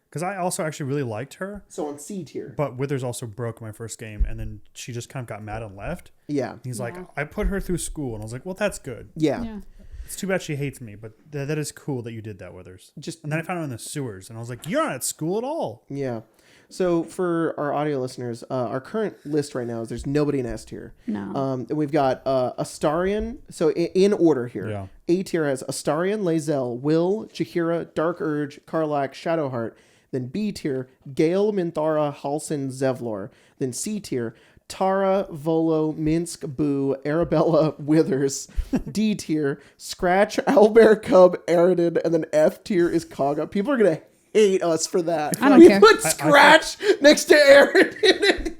Because I also actually really liked her. So on C tier. But Withers also broke my first game, and then she just kind of got mad and left. Yeah. He's like, I put her through school, and I was like, well, that's good. Yeah. It's too bad she hates me, but that is cool that you did that, Withers. And then I found her in the sewers, and I was like, you're not at school at all. Yeah. So for our audio listeners, our current list right now is there's nobody in S tier. No. And we've got Astarion. So in order here, Yeah. A tier has Astarion, Lae'zel, Will, Jaheira, Dark Urge, Karlach, Shadowheart. Then B tier, Gale, Minthara, Halsin, Zevlor. Then C tier, Tara, Volo, Minsk, Boo, Arabella, Withers. D tier, Scratch, Owlbear, Cub, Aridin. And then F tier is Kaga. People are going to hate us for that. I don't we care. put Scratch next to Aridin.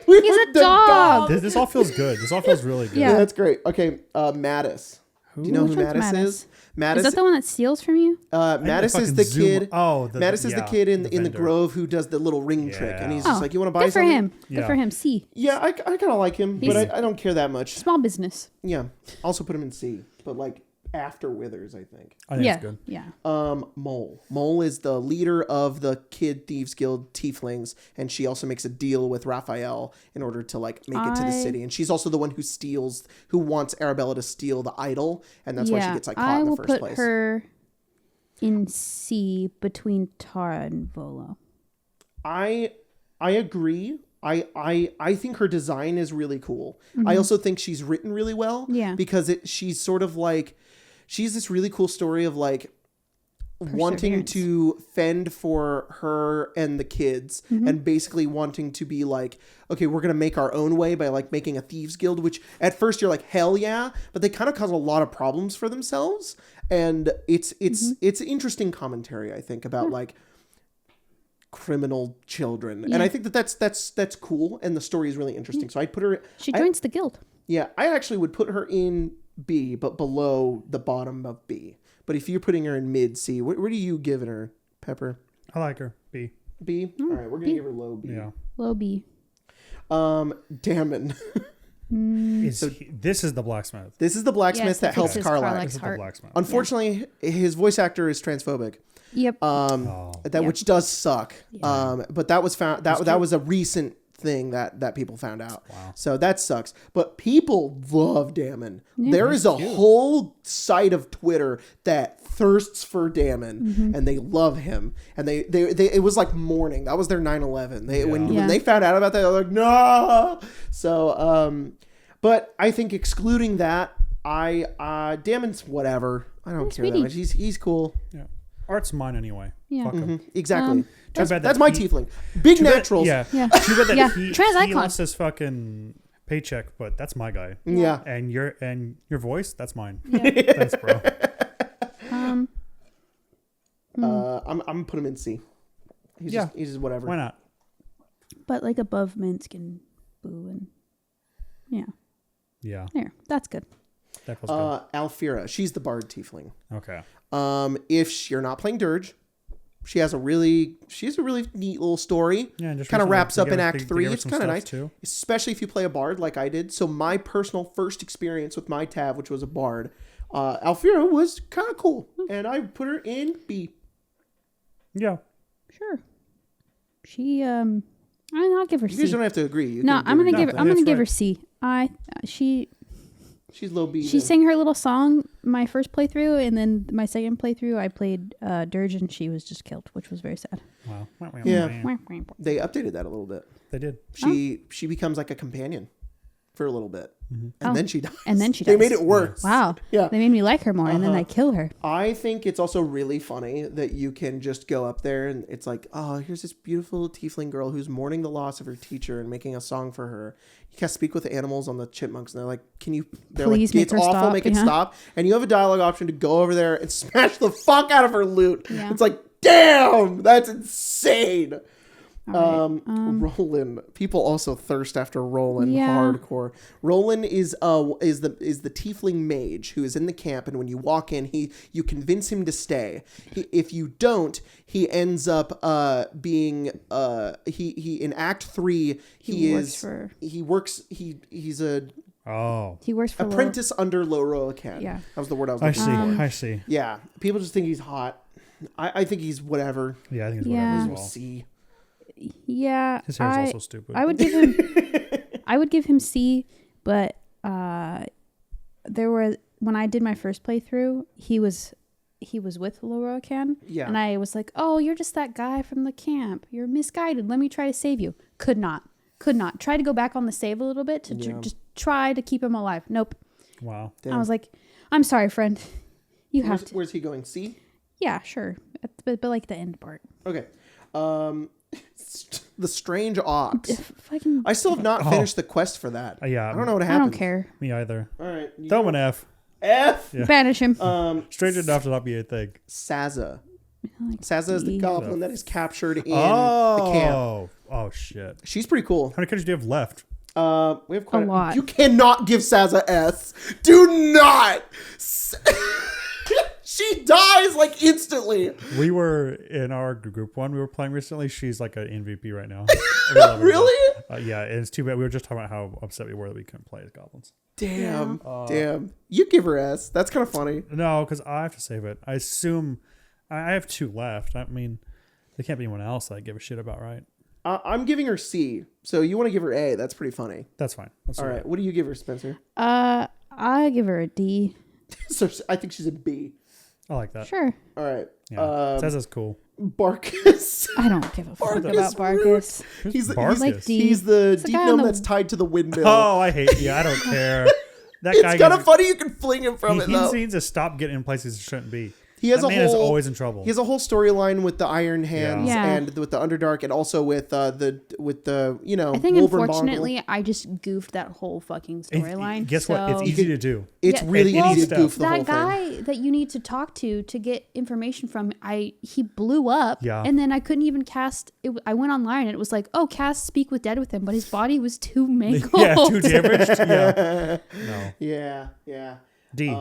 He's a dog. This all feels good. This all feels really good. Yeah, that's great. Okay, Mattis. Do you know Which who one's Mattis is? Mattis. Is that the one that steals from you? Mattis is fucking the zoom- kid. Oh, Mattis is the kid in the vendor. grove who does the little ring trick, and he's Yeah. just like, "You want to buy Good for something?" him. Yeah. Good for him. C. Yeah, I kind of like him, but I don't care that much. Small business. Yeah, also put him in C, but like after Withers, I think. I think it's good. Yeah. Mole. Mole is the leader of the Kid Thieves Guild Tieflings, and she also makes a deal with Raphael in order to like make it to the city. And she's also the one who wants Arabella to steal the idol, and that's why she gets like caught in the first place. I will put her in C between Tara and Volo. I agree. I think her design is really cool. I also think she's written really well. Yeah. Because she's sort of like, she's this really cool story of like wanting to fend for her and the kids and basically wanting to be like, okay, we're going to make our own way by like making a thieves guild, which at first you're like, hell yeah. But they kind of cause a lot of problems for themselves. And it's interesting commentary, I think, about like criminal children. And I think that's cool. And the story is really interesting. So I'd put her. She joins the guild. Yeah, I actually would put her in B, but below the bottom of B. But if you're putting her in mid C, where do you give her, Pepper? I like her. B. B? All right, we're going to give her low B. Yeah. Low B. Damon. This is the blacksmith. This is the blacksmith Yes, that helps fixes Karlach. This is the heart. blacksmith. Unfortunately, his voice actor is transphobic. Yep. Which does suck. But that was found that was a recent thing that people found out. Wow. So that sucks. But people love Damon. Yeah. There is a whole site of Twitter that thirsts for Damon and they love him. And they it was like mourning. That was their 9/11. When they found out about that, they were like, no. So but I think excluding that, Damon's whatever. I don't care that much. He's cool. Yeah. Art's mine anyway. Yeah. Fuck him. Exactly. Too bad That's my tiefling. Big naturals. Yeah. Yeah. Too bad that Yeah. he Trans icon. lost his fucking paycheck, but that's my guy. Yeah. And your voice, that's mine. Yeah. Thanks, bro. I'm gonna put him in C. He's just whatever. Why not? But like above Minsk and Boo and Yeah. there. That's good. That feels good. Alfira, she's the bard tiefling. Okay. If you're not playing dirge, she has a really neat little story. Yeah, and just kind of recently wraps up they in gave- Act they 3. gave her It's some kind of stuff nice, too. especially if you play a bard like I did. So my personal first experience with my Tav, which was a bard, Alfira was kind of cool, and I put her in B. Yeah. Sure. She I'll give her You guys C. don't have to agree. You No, can I'm gonna her- give No, I'm gonna that's give her right. C. She's low B. She then. sang her little song my first playthrough, and then my second playthrough I played Dirge, and she was just killed, which was very sad. Wow. Yeah. They updated that a little bit. They did. She becomes like a companion for a little bit, and then she dies. And then she They dies. made it worse. Wow. Yeah. They made me like her more, and then I kill her. I think it's also really funny that you can just go up there and it's like, oh, here's this beautiful tiefling girl who's mourning the loss of her teacher and making a song for her. You can speak with the animals on the chipmunks, and they're like, they're Please like, make it's her awful, stop. make it Yeah. stop. And you have a dialogue option to go over there and smash the fuck out of her loot. Yeah. It's like, damn, that's insane. All right. Roland. People also thirst after Roland Yeah. hardcore. Roland is the tiefling mage who is in the camp, and when you walk in, you convince him to stay. If you don't, he ends up being he in Act 3 he's a Oh. He works for apprentice under Loro Akan. Yeah. That was the word I was I looking see. for. I see. Yeah, people just think he's hot. I think he's whatever. Yeah, I think it's Yeah. whatever We'll as well. see. Yeah. His hair's also stupid. I would give him C, but when I did my first playthrough, he was with Laura Can. Yeah. And I was like, "Oh, you're just that guy from the camp. You're misguided. Let me try to save you." Could not. Try to go back on the save a little bit to just try to keep him alive. Nope. Wow. Damn. I was like, "I'm sorry, friend. You have to." Where's he going? C? Yeah, sure. But like the end part. Okay. The Strange Ox. Fucking. I still have not finished the quest for that. Yeah. I don't know what I happened. don't care. Me either. All right. Throw him an F. F. Yeah. Banish him. Strange enough to not be a thing. Saza. Like Saza is the D. goblin that is captured in the camp. Oh shit. She's pretty cool. How many countries do you have left? We have quite A lot. You cannot give Saza S. Do not. She dies like instantly. We were in our group one we were playing recently. She's like an MVP right now. We love her. Really? Yeah, and it's too bad. We were just talking about how upset we were that we couldn't play as goblins. Damn. Damn. You give her S. That's kind of funny. No, because I have to save it. I assume I have 2 left. I mean, there can't be anyone else that I give a shit about, right? I'm giving her C. So you want to give her A. That's pretty funny. That's fine. All right. What do you give her, Spencer? I give her a D. So I think she's a B. I like that. Sure. All right. Yeah. Says it's cool. Barkus. I don't give a fuck Barkus about Barkus. He's Barkus? Like D. He's the It's the deep guy on gnome the- that's tied to the windmill. Oh, I hate you. I don't care. That It's guy kind of funny you can fling him from it he though. needs to stop getting in places he shouldn't be. He has that a man is whole always in trouble. He has a whole storyline with the Iron Hands Yeah. and with the Underdark, and also with the you know. I think Wolverine unfortunately Bongle. I just goofed that whole fucking And storyline. guess what? It's so- easy to do. It's Yeah, really well, easy to goof the that whole guy thing. that you need to talk to get information from, he blew up, Yeah. and then I couldn't even cast. I went online and it was like, oh, cast speak with dead with him, but his body was too mangled. Yeah, too damaged. Yeah. No. Yeah. D.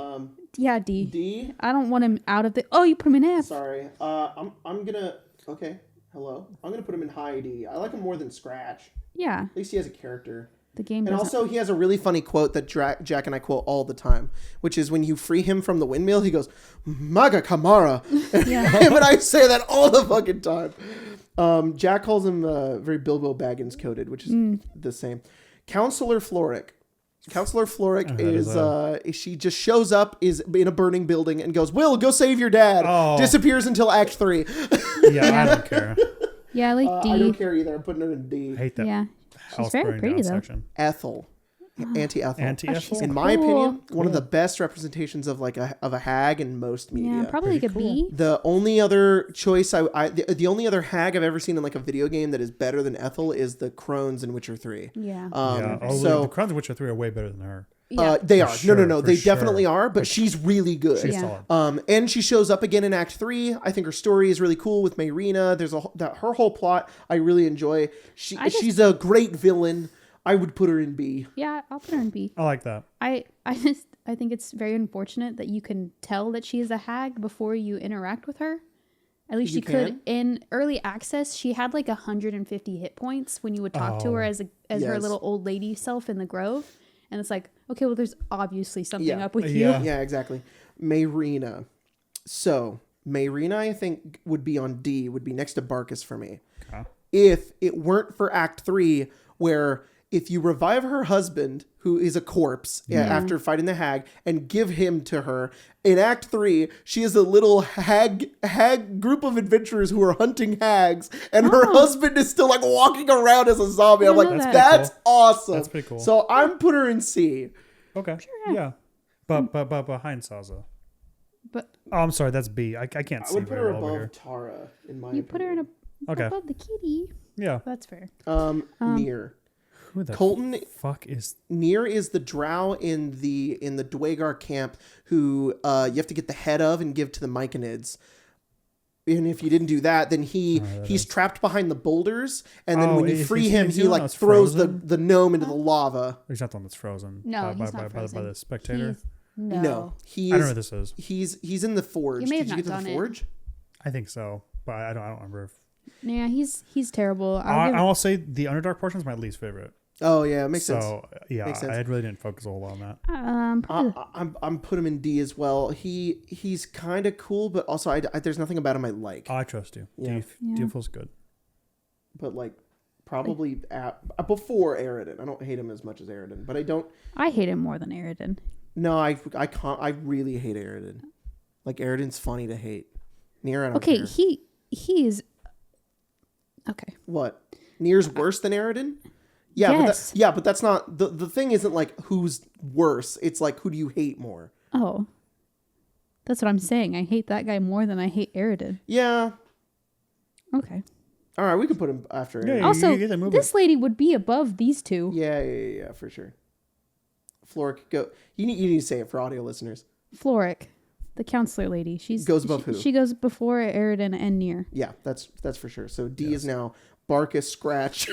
Yeah, D. D. I don't want him out of the. Oh, you put him in F. Sorry. I'm gonna. Okay. Hello. I'm gonna put him in high D. I like him more than Scratch. Yeah, At least he has a character. the game. And doesn't- also, he has a really funny quote that Jack and I quote all the time, which is when you free him from the windmill, he goes, Maga Kamara. Yeah. Him and I say that all the fucking time. Jack calls him very Bilbo Baggins coded, which is the same. Counselor Floric. Counselor Floric is she just shows up, is in a burning building, and goes, Will, go save your dad. Oh. Disappears until Act 3. Yeah, I don't care. Yeah, I like D. I don't care either. I'm putting her in D. I hate that. Yeah, she's house very burning pretty down though. section. Ethel. Anti-Ethel. Anti-Ethel? In my opinion, one of the best representations of like a hag in most media. Yeah, probably like a bee. The only other choice the only other hag I've ever seen in like a video game that is better than Ethel is the crones in Witcher 3. Yeah. So the crones in Witcher 3 are way better than her. They are. Sure, No. They sure. definitely are, but she's really good. She's solid. And she shows up again in Act 3. I think her story is really cool with Mayrina. There's her whole plot I really enjoy. She's a great villain. I would put her in B. Yeah, I'll put her in B. I like that. I think it's very unfortunate that you can tell that she is a hag before you interact with her. At least you could. In early access, she had like 150 hit points when you would talk to her as her little old lady self in the grove. And it's like, okay, well, there's obviously something up with you. Yeah, exactly. Mayrina. So, Mayrina, I think, would be on D, would be next to Barkus for me. Okay. If it weren't for Act 3, where if you revive her husband, who is a corpse after fighting the hag, and give him to her, in Act 3, she is a little hag group of adventurers who are hunting hags, and her husband is still like walking around as a zombie. I'm like, that's awesome. That's pretty cool. So I'm put her in C. Okay. Sure, yeah. But behind Saza. But I'm sorry, that's B. I can't see I would put her very well over above here. Tara in my you opinion. put her in above the kitty. Yeah. That's fair. Nier. Who the Colton fuck is Nier is the drow in the Dwagar camp who you have to get the head of and give to the Myconids. And if you didn't do that, then he's trapped behind the boulders, and then when you free him, he like throws the gnome into the lava. He's not the one that's frozen. No, he's not frozen. By the spectator. No, I don't know what this is. He's in the forge. You may have Did you get not to the done forge? I think so, but I don't remember. Yeah, he's terrible. I'll say the Underdark portion is my least favorite. Oh yeah, makes sense. So yeah, Makes sense. I really didn't focus a whole lot on that. I'm put him in D as well. He's kind of cool, but also I there's nothing about him I like. I trust you. Yeah. D feels good. But like probably before Aridin. I don't hate him as much as Aridin, but I don't. I hate him more than Aridin. No, I can't. I really hate Aridin. Like Aridin's funny to hate. Nier, I don't Okay, care. he is. Okay. What? Nier's worse than Aridin? Yeah, yes. But that's not the thing. Isn't like who's worse. It's like who do you hate more? Oh, that's what I'm saying. I hate that guy more than I hate Aridin. Yeah. Okay. All right, we could put him after. Yeah, Aridin. Also, get that movie. this lady would be above these two. Yeah, for sure. Floric, go. You need to say it for audio listeners. Floric, the counselor lady. She goes above who? She goes before Aridin and Nier. Yeah, that's for sure. So D is now Barkus, Scratch,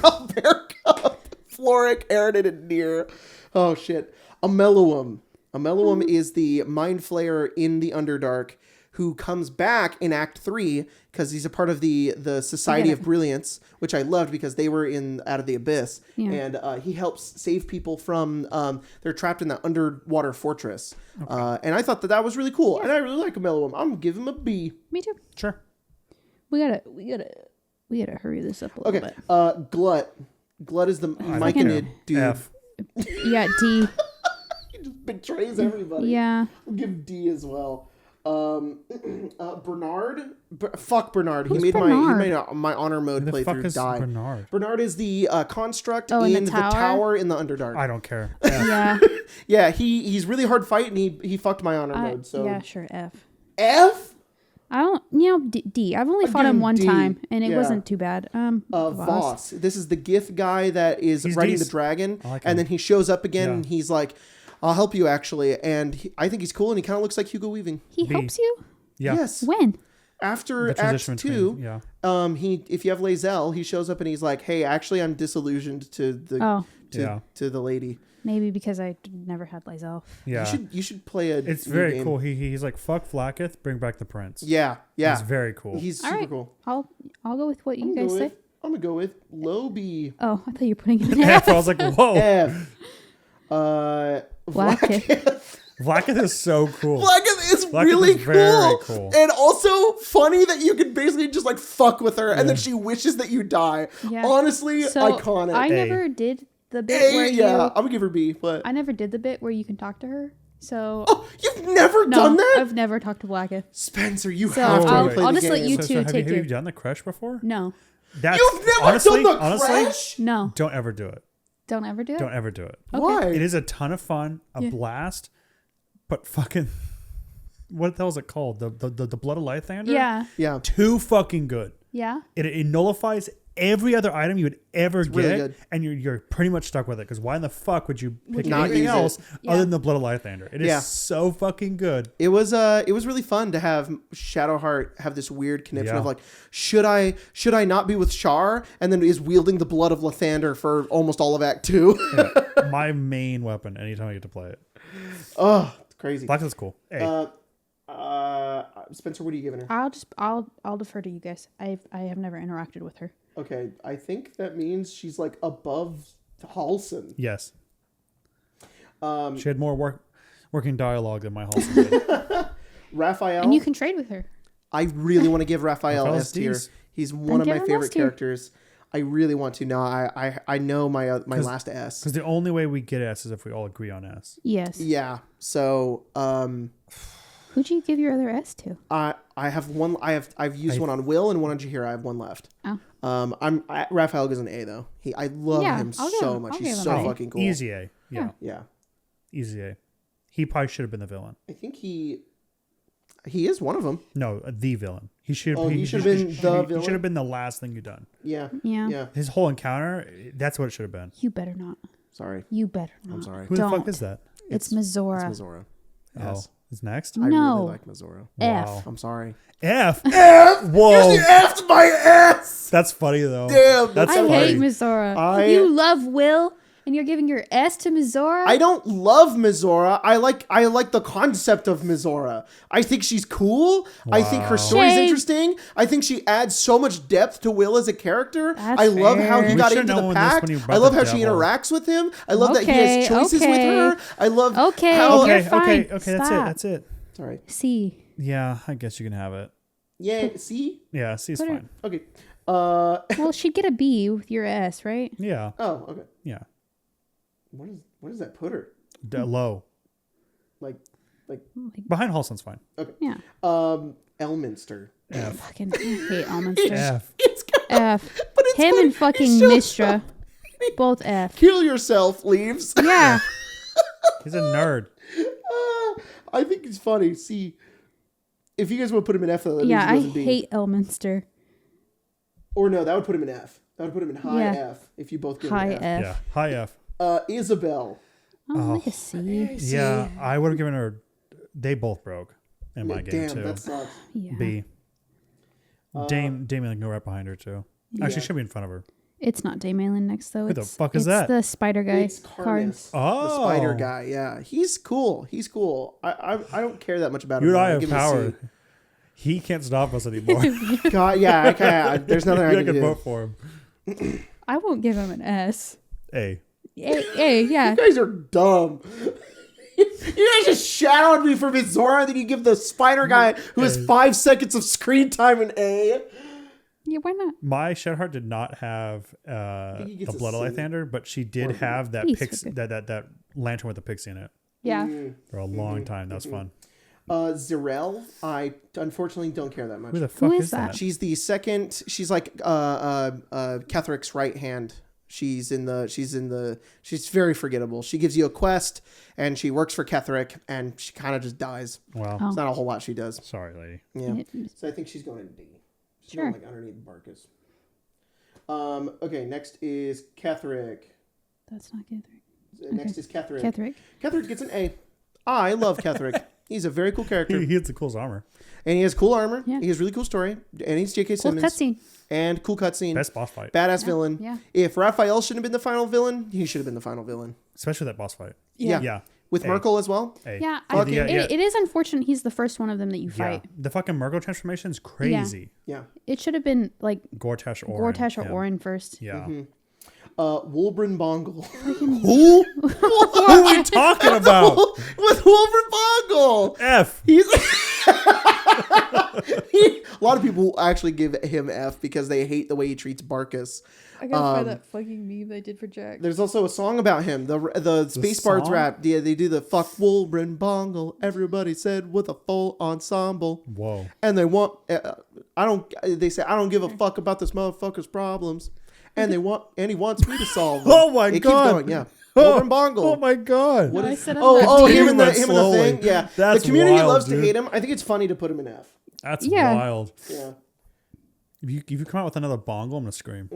Alberca, Floric, Aridin, and Nier. Oh shit. Ameluum. Ameluum is the mind flayer in the Underdark who comes back in Act 3 because he's a part of the Society of Brilliance, which I loved because they were out of the abyss. Yeah. And he helps save people from, they're trapped in the underwater fortress. Okay. And I thought that was really cool. Yeah. And I really like Ameluum. I'm going to give him a B. Me too. Sure. We gotta hurry this up a little bit. Glut. Glut is the Myconid dude. F. Yeah, D. He just betrays everybody. Yeah. I'll give D as well. Bernard. Fuck Bernard. Who's he Bernard? made my honor mode Who the fuck playthrough is die. Bernard? Bernard is the construct in the tower in the Underdark. I don't care. Yeah. Yeah, he's really hard fight and he fucked my honor mode. So yeah, sure. F. F. I don't. D. I've only fought him one time, and it wasn't too bad. Voss. This is the Gith guy that is riding the dragon, like and then he shows up again, and he's like, "I'll help you, actually." And I think he's cool, and he kind of looks like Hugo Weaving. He helps you. Yeah. Yes. When? After Act 2, if you have Lae'zel, he shows up and he's like, "Hey, actually, I'm disillusioned to the lady." Maybe because I never had Lae'zel. Yeah, you should play a. It's very game. Cool. He's like, "Fuck Vlaakith, bring back the prince." Yeah. He's very cool. He's super cool. I'll go with what you guys say. I'm gonna go with low B. Oh, I thought you were putting it in F. I was like, whoa. F. Vlaakith. Vlaakith is so cool. Vlaakith is really cool. And also funny that you can basically just like fuck with her and then she wishes that you die. Yeah. Honestly, iconic. I never did the bit where I'm gonna give her B. But I never did the bit where you can talk to her. So you've never done that? I've never talked to Vlaakith. Spencer, you have to play the game. I'll just let you two take Have you done the crush before? No. You've never done the crush? No. Don't ever do it. Don't ever do it? Don't ever do it. Okay. Why? It is a ton of fun, a blast, but fucking... What the hell is it called? The Blood of Lythander? Yeah. Yeah. Too fucking good. Yeah. It nullifies every other item you would ever get, really good. and you're pretty much stuck with it. Because why in the fuck would you pick not anything use else it? Yeah. other than the Blood of Lythander? It is so fucking good. It was really fun to have Shadowheart have this weird conniption of like, should I not be with Shar? And then is wielding the Blood of Lathander for almost all of Act 2. Yeah. My main weapon anytime I get to play it. Oh, it's crazy. Black is cool. Hey. Spencer, what are you giving her? I'll defer to you guys. I have never interacted with her. Okay, I think that means she's like above Halson. Yes. She had more working dialogue than my Halson did. Raphael. And you can trade with her. I really want to give Raphael Raphael's S tier. D's. He's one of give my him favorite S tier. characters. I really want to. No, I know my last S. Because the only way we get S is if we all agree on S. Yes. Yeah. So Who'd you give your other S to? I have one. I've used one on Will and one on Jahira. I have one left. Oh. Raphael gives an A though. I love him I'll give so him- much. I'll He's give so him an A. fucking cool. Easy A. Yeah. Yeah. Easy A. He probably should have been the villain. I think he is one of them. No, the villain. He should. He should have been the He villain. should have been the last thing you done. Yeah. Yeah. Yeah. His whole encounter. That's what it should have been. You better not. Sorry. You better not. I'm sorry. Who the fuck Don't. is that? It's Mizora. It's Mizora. Oh, Yes. is next? I No. really like Mizora. F. Wow. I'm sorry. F. F. Whoa. F'd my S. That's funny though. Damn. That's I funny. hate Mizora. You love Will, and you're giving your S to Mizora? I don't love Mizora. I like the concept of Mizora. I think she's cool. I think her story's Shade. interesting. I think she adds so much depth to Will as a character. That's I love how he fair. got We should've into the known this pack. when you brought I love the how she devil. interacts with him. I love that he Okay, has choices okay. with her. I love Okay. how... You're Okay. fine. Okay. Stop. That's it. Sorry. C. Yeah, I guess you can have it. Yeah, see? Yeah, C's Put her- fine. Okay. Well, she'd get a B with your S, right? Yeah. Oh, okay. Yeah. What does that put her? Low. Like, Behind Halson's fine. okay. Yeah. Elminster. F. Fucking I hate Almonster. F. It's got, F. but it's Him got- and fucking it's so- Mistra. Both F. Kill yourself, leaves. Yeah. He's a nerd. I think it's funny. See, if you guys would put him in F, that Yeah, I means he goes in B. hate Elminster. Or no, that would put him in F. That would put him in high Yeah. F if you both give High him F. F. Yeah. High F. Isabel. Oh, like a C. Yeah, I would have given her. They both broke in my game Damn, too. that sucks. Yeah. B. Damien like no right behind her too. Actually, should be in front of her. It's not Damalin next though. Who the It's, fuck is it's that? the spider guy. It's Carnus, Oh, the spider guy. Yeah, he's cool. He's cool. I don't care that much about him. You and I I'll have give him a power. C. He can't stop us anymore. God, yeah, I can't. There's nothing I I can can do. vote for him. I won't give him an S. A. A, yeah. You guys are dumb. You guys just shadowed me for Mizora, then you give the spider guy who has 5 seconds of screen time an A. Yeah, why not? My Shadowheart did not have he gets the a Blood of C. Lythander, but she did have that He's pix okay. that lantern with the pixie in it Yeah. for a long time. That was fun. Zirel, I unfortunately don't care that much. Who the fuck is is that? that? She's the second. She's like Ketheric's right hand. She's very forgettable. She gives you a quest and she works for Ketheric and she kind of just dies. Wow. Oh. It's not a whole lot she does. Sorry, lady. Yeah. It- So I think she's going in D. She's Sure. going like underneath Barkus. Okay, next is Ketheric. That's not Ketheric. Next is Ketheric. Ketheric. Ketheric gets an A. I love Ketheric. He's a very cool character. He has the coolest armor. And he has cool armor. Yeah. He has really cool story. And he's J.K. Cool Simmons. cutscene. And cool cutscene. Best boss fight, Badass villain. Yeah. If Raphael shouldn't have been the final villain, he should have been the final villain. especially that boss fight. Yeah. Yeah. With A. Merkel as well. A. Yeah, Fucking- It is unfortunate he's the first one of them that you Yeah. fight. The fucking Murgo transformation is crazy. Yeah. It should have been like Gortash or Gortash or yeah. Orin first. Yeah. Wolbrin Bongle. Who? Who are we talking about? With Wolbrin Bongle. F. He's a lot of people actually give him F because they hate the way he treats Barkus. I gotta find that fucking meme they did for Jack. There's also a song about him. The Space Bards song? rap. Yeah, they do the fuck Wolbrin Bongle. Everybody said with a full ensemble. Whoa. And they want. They say I don't give a fuck about this motherfucker's problems. and he wants me to solve them. Oh my it God. Keeps going, yeah. Bolder and Bongle. Oh my God. What I said on him in the slowly. thing. Yeah. That's the community wild, loves dude. to hate him. I think it's funny to put him in F. That's Yeah. wild. Yeah. If you come out with another bongle, I'm gonna scream.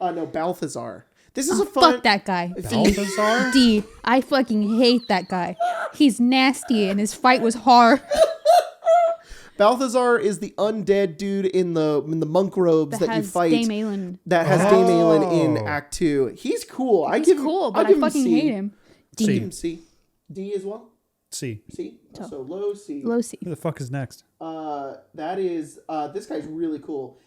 No, Balthazar. This is a fun. Fuck that guy. Balthazar? D. I fucking hate that guy. He's nasty and his fight was hard. Balthazar is the undead dude in the monk robes that you fight. Dame Aelin. That has Dame Aelin in Act 2. He's cool. He's cool, but I fucking hate him. I give him C. D as well? C. C? So low C. Low C. Who the fuck is next? That is, this guy's really cool.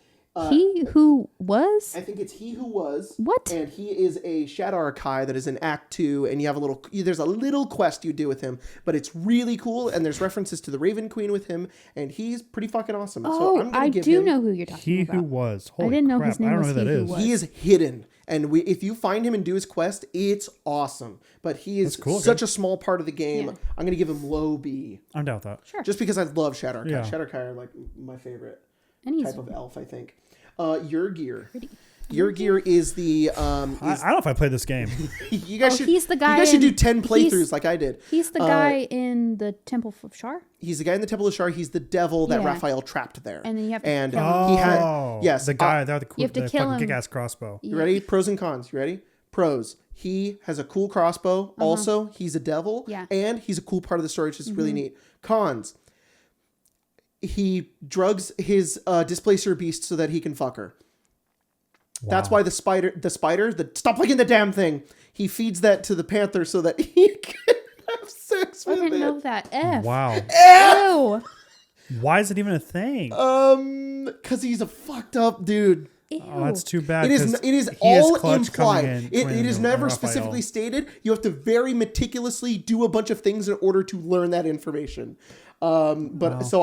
He who was? I think it's He Who Was. What? And he is a Shadow Archive that is in Act 2, and you have there's a little quest you do with him, but it's really cool, and there's references to the Raven Queen with him, and he's pretty fucking awesome. So I'm gonna give him, know who you're talking He about. Who Was. Holy I didn't know crap. his name I don't was know who that He Who is. Was. He is hidden, and if you find him and do his quest, it's awesome. But he is That's cool, such a small part of the game. Yeah. I'm gonna give him low B, I'm down with that. Sure. just because I love Shadow Archive. Yeah. Shadow Archive are like my favorite And he's type of elf, I think. Your gear. Your gear is the I don't know if I played this game. you guys should. he's the guy You guys should do in- 10 playthroughs he's- like I did. He's the guy in the Temple of Shar. He's the guy in the Temple of Shar. He's the devil that Yeah. Raphael trapped there. And then you have to and kill Oh, he had the guy that had the, You have to the kill fucking him. kick-ass crossbow. You ready? Pros and cons. You ready? Pros. He has a cool crossbow. Also, he's a devil. Yeah. And he's a cool part of the story, which is really neat. Cons. He drugs his displacer beast so that he can fuck her. That's why the spider, stop licking the damn thing. He feeds that to the panther so that he can have sex I with didn't it. know that. F. Wow. Ew. Why is it even a thing? Because he's a fucked up dude. Ew. Oh, that's too bad. It is 'cause all he is Clutch implied. coming in, It twin is and never Raphael. specifically stated. You have to very meticulously do a bunch of things in order to learn that information. So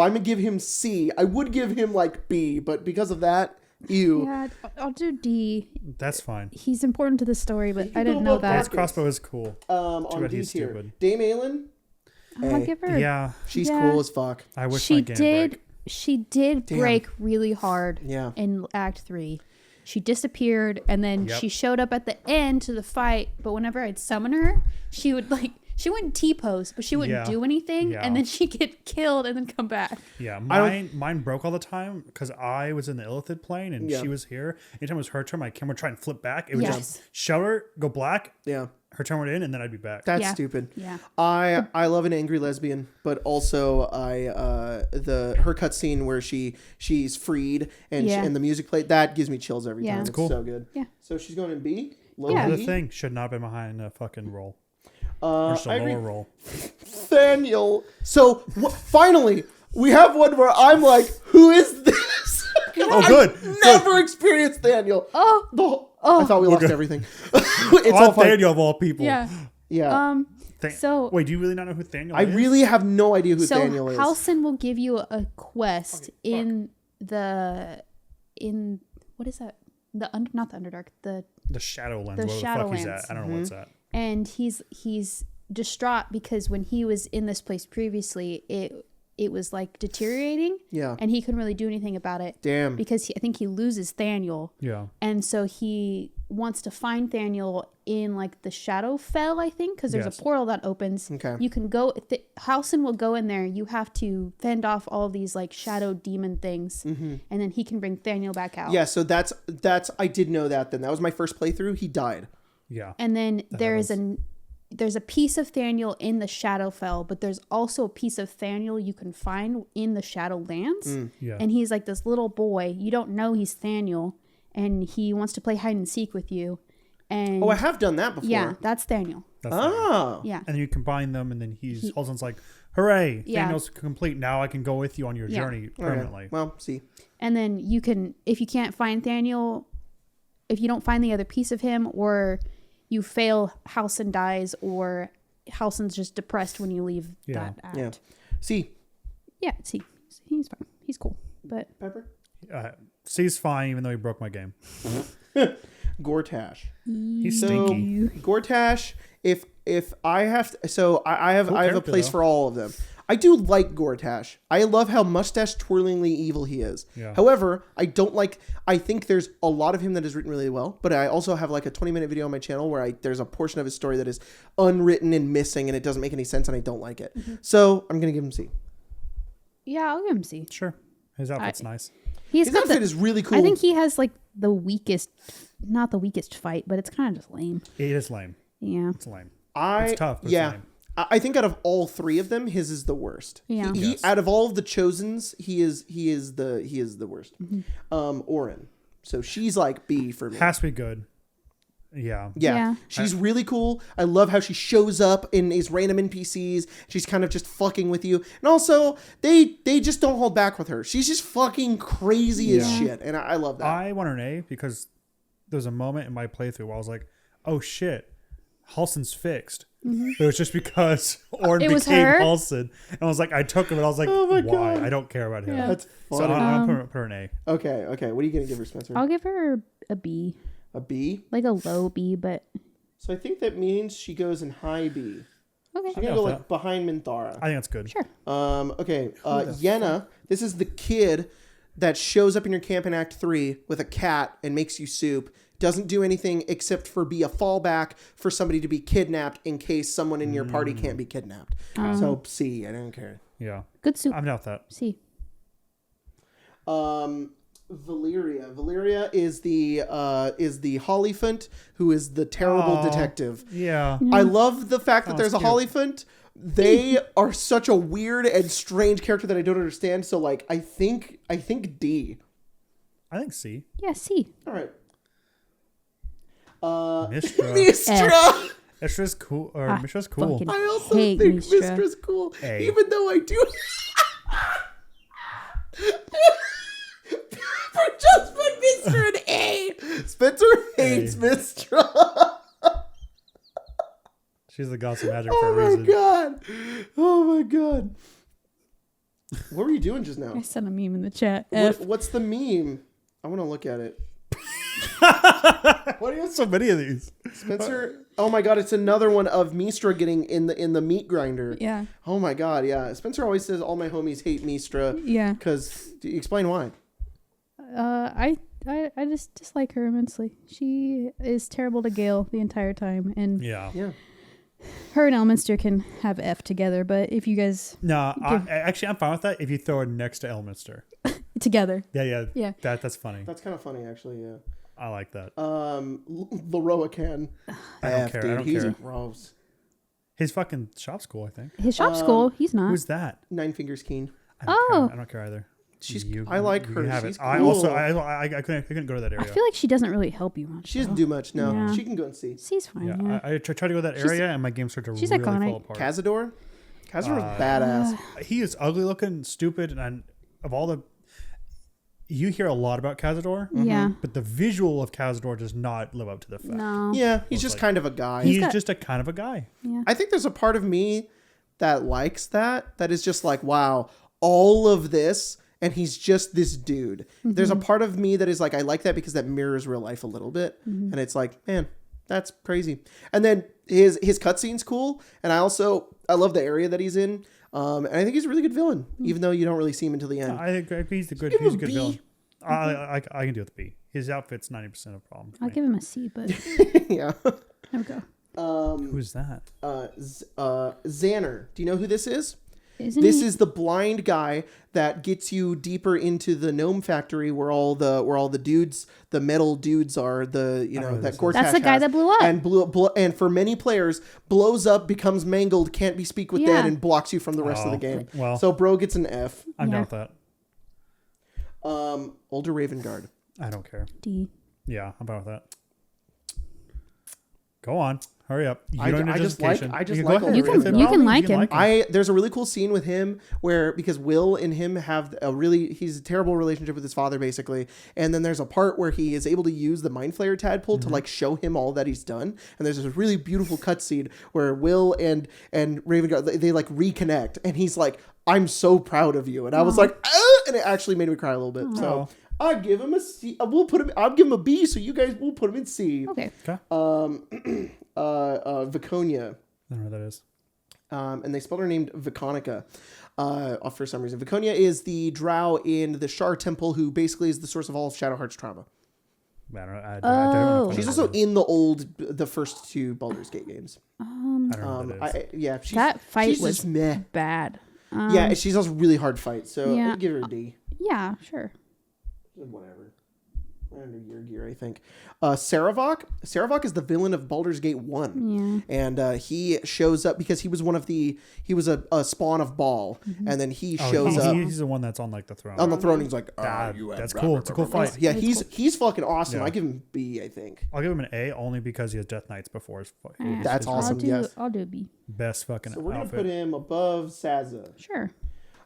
I'm gonna give him C. I would give him like B, but because of that, ew. Yeah, I'll do D. That's fine. He's important to the story, but I go didn't know above His that. crossbow is cool. On bad D he's tier. stupid. Dame Aelin, I'll give her. Yeah. she's Yeah. cool as fuck. I wish She my game did. break. She did Damn. break really hard. Yeah. In Act 3, she disappeared, and then Yep. she showed up at the end to the fight. But whenever I'd summon her, she would she wouldn't T-pose, but she wouldn't Yeah. do anything, Yeah. and then she'd get killed and then come back. Yeah, don't- mine broke all the time because I was in the Illithid plane and Yeah. she was here. Anytime it was her turn, my camera would try and flip back. It would Yes. just show her, go black, Yeah, her turn would in, and then I'd be back. that's Yeah. stupid. Yeah. I love an angry lesbian, but also her cutscene where she's freed and Yeah. and the music played, that gives me chills every Yeah. time. That's It's cool. so good. Yeah. So she's going in B. Low Yeah. The B. thing should not have been behind a fucking roll. Or just a I lower agree. roll. Daniel. So finally, we have one where I'm like, who is this? Oh, good. Never experienced Daniel. I thought we lost good. everything. It's all Oh, fine. Thaniel of all people. Yeah. Yeah. So Wait, do you really not know who Thaniel I is? really have no idea who so Daniel is. Halsin will give you a quest in what is that? Not the Underdark. The Shadowlands. The Where the fuck he's Shadowlands. at. I don't know what's that. And he's distraught because when he was in this place previously, it was like deteriorating. Yeah. And he couldn't really do anything about it. Damn. Because I think he loses Thaniel. Yeah. And so he wants to find Thaniel in like the Shadowfell, I think, because there's Yes. a portal that opens. Okay. You can go. Halsin will go in there. You have to fend off all these like shadow demon things, and then he can bring Thaniel back out. Yeah, so that's I did know that then. That was my first playthrough. He died. Yeah. And then there's a piece of Thaniel in the Shadowfell, but there's also a piece of Thaniel you can find in the Shadowlands. Yeah. And he's like this little boy. You don't know he's Thaniel, and he wants to play hide and seek with you. And Oh, I have done that before. yeah, that's Thaniel. That's Thaniel. Oh. Yeah. And then you combine them, and then Halsin's like, hooray, Yeah. Thaniel's complete. Now I can go with you on your Yeah. journey Okay. permanently. Well, see. And then you can, if you can't find Thaniel, if you don't find the other piece of him, or you fail, Halsin dies, or Halsin's just depressed when you leave that act. Yeah. See. Yeah, see, he's fine. He's cool. But Pepper? C's fine, even though he broke my game. Gortash. He's So stinky. Gortash, if I have to, so I have a character, place though. for all of them. I do like Gortash. I love how mustache twirlingly evil he is. Yeah. However, I think there's a lot of him that is written really well, but I also have like a 20-minute video on my channel where there's a portion of his story that is unwritten and missing and it doesn't make any sense and I don't like it. Mm-hmm. So I'm going to give him C. Yeah, I'll give him C. Sure. His outfit's nice. His outfit is really cool. I think he has like not the weakest fight, but it's kind of just lame. It is lame. Yeah. It's lame. It's tough, but it's lame. I think out of all three of them, his is the worst. Yeah. He out of all of the Chosens, he is the worst. Mm-hmm. Orin. So she's like B for me. Has to be good. Yeah. She's really cool. I love how she shows up in these random NPCs. She's kind of just fucking with you. And also, they just don't hold back with her. She's just fucking crazy as shit. And I love that. I want an A because there's a moment in my playthrough where I was like, oh shit, Halsin's fixed. Mm-hmm. But it was just because Orin became Halsin. And I was like, I took him and I was like, oh why? God. I don't care about him. Yeah. That's funny. So I'm going to put her an A. Okay. What are you going to give her, Spencer? I'll give her a B. A B? Like a low B, but... So I think that means she goes in high B. Okay. She's going to go like behind Minthara. I think that's good. Sure. Okay. Yenna, this is the kid that shows up in your camp in Act 3 with a cat and makes you soup. Doesn't do anything except for be a fallback for somebody to be kidnapped in case someone in your party can't be kidnapped. So C, I don't care. Yeah. Good soup. I'm down with that. C. Valeria is the Hollyphant who is the terrible detective. Yeah. I love the fact that there's a Hollyphant. They are such a weird and strange character that I don't understand. So like I think D. I think C. Yeah, C. All right. Mistra. Mistra's cool. Mistra's cool. I also think Mistra's cool. A. Even though I do. Just put Mistra an A. Spencer hates Mistra. She's the goddess of magic for a reason. Oh my god. What were you doing just now? I sent a meme in the chat. What's the meme? I want to look at it. Why do you have so many of these? Spencer, oh my god, it's another one of Mistra getting in the meat grinder. Yeah. Oh my god, yeah. Spencer always says all my homies hate Mistra. Yeah. Because, explain why. I just dislike her immensely. She is terrible to Gale the entire time, and yeah. Her and Elminster can have F together, but if you guys actually I'm fine with that if you throw her next to Elminster. Together. Yeah. That's funny. That's kind of funny, actually. Yeah. I like that. Leroican. I don't care. He's gross. His fucking shop's cool, I think. His shop's cool. He's not. Who's that? Nine Fingers Keen. I don't care either. I like her. She's cool. I couldn't go to that area. I feel like she doesn't really help you much. She doesn't do much. No, yeah. She can go and see. C's fine. Yeah. I try to go to that area and my game starts to really fall apart. Cazador is badass. He is ugly looking, stupid, and of all the. You hear a lot about Cazador, but the visual of Cazador does not live up to the fact. No. Yeah, he's just kind of a guy. He's just a kind of a guy. Yeah. I think there's a part of me that likes that is just like, wow, all of this, and he's just this dude. Mm-hmm. There's a part of me that is like, I like that because that mirrors real life a little bit. Mm-hmm. And it's like, man, that's crazy. And then his cutscene's cool. And I love the area that he's in. And I think he's a really good villain, even though you don't really see him until the end. I agree. He's a good villain. I can deal with B. His outfit's 90% of the problem. I'll give him a C, but yeah. There we go. Who's that? Xander. Do you know who this is? This is the blind guy that gets you deeper into the gnome factory where all the dudes, the metal dudes are. That Gortash That's the guy that blew up and for many players blows up, becomes mangled, can't be speak with dead, and blocks you from the rest of the game. Well, so bro gets an F. I'm down with that. Older Ravengard. I don't care. D. Yeah, I'm fine with that. Go on. Hurry up. You can like him. There's a really cool scene with him because Will and him have he's a terrible relationship with his father basically. And then there's a part where he is able to use the Mind Flayer tadpole to like show him all that he's done. And there's this really beautiful cutscene where Will and Ravengard, they like reconnect and he's like, I'm so proud of you. And I was like, and it actually made me cry a little bit. So I give him a C. I'll give him a B. So you guys will put him in C. Okay. Viconia. I don't know what that is. and they spelled her name Viconica for some reason. Viconia is the drow in the Shar Temple who basically is the source of all of Shadowheart's trauma. I don't know. She's also in the first 2 Baldur's Gate games. I don't know what that is. That fight she's was bad. Yeah, she's also really hard fight, so I'd give her a D. Yeah, sure. Whatever. Under your gear, I think. Saravok. Saravok is the villain of Baldur's Gate 1. Yeah. And he shows up because he was he was a spawn of Baal. Mm-hmm. And then he shows up. He's the one that's on like the throne. On the throne, he's like, that's cool. It's a cool fight. Yeah, he's fucking awesome. Yeah. I give him B, I think. I'll give him an A only because he has Death Knights before his fight. That's awesome. I'll do a B. Best fucking So we're going to put him above Saza. Sure.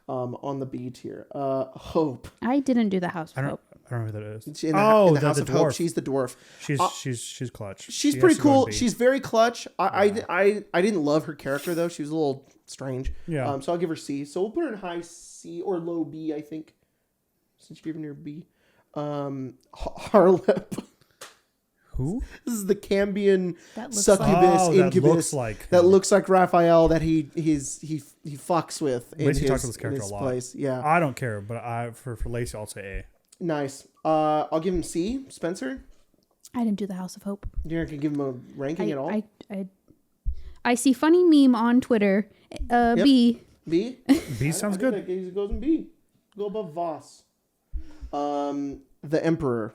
On the B tier. Hope. I didn't do the House of Hope. I don't know who that is. In the House of Hope, she's the dwarf. She's clutch. She's pretty cool. She's very clutch. I didn't love her character though. She was a little strange. Yeah. So I'll give her C. So we'll put her in high C or low B, I think. Since you're giving her B. Harlip. Who? This is the Cambion succubus incubus that looks like Raphael that he fucks with in Lacey talks about this character a lot. Place. Yeah. I don't care, but for Lacey I'll say A. Nice. I'll give him C. Spencer? I didn't do the House of Hope. You're not going to give him a ranking at all? I see funny meme on Twitter. Yep. B. B? B sounds good. He goes in B. Go above Voss. The Emperor.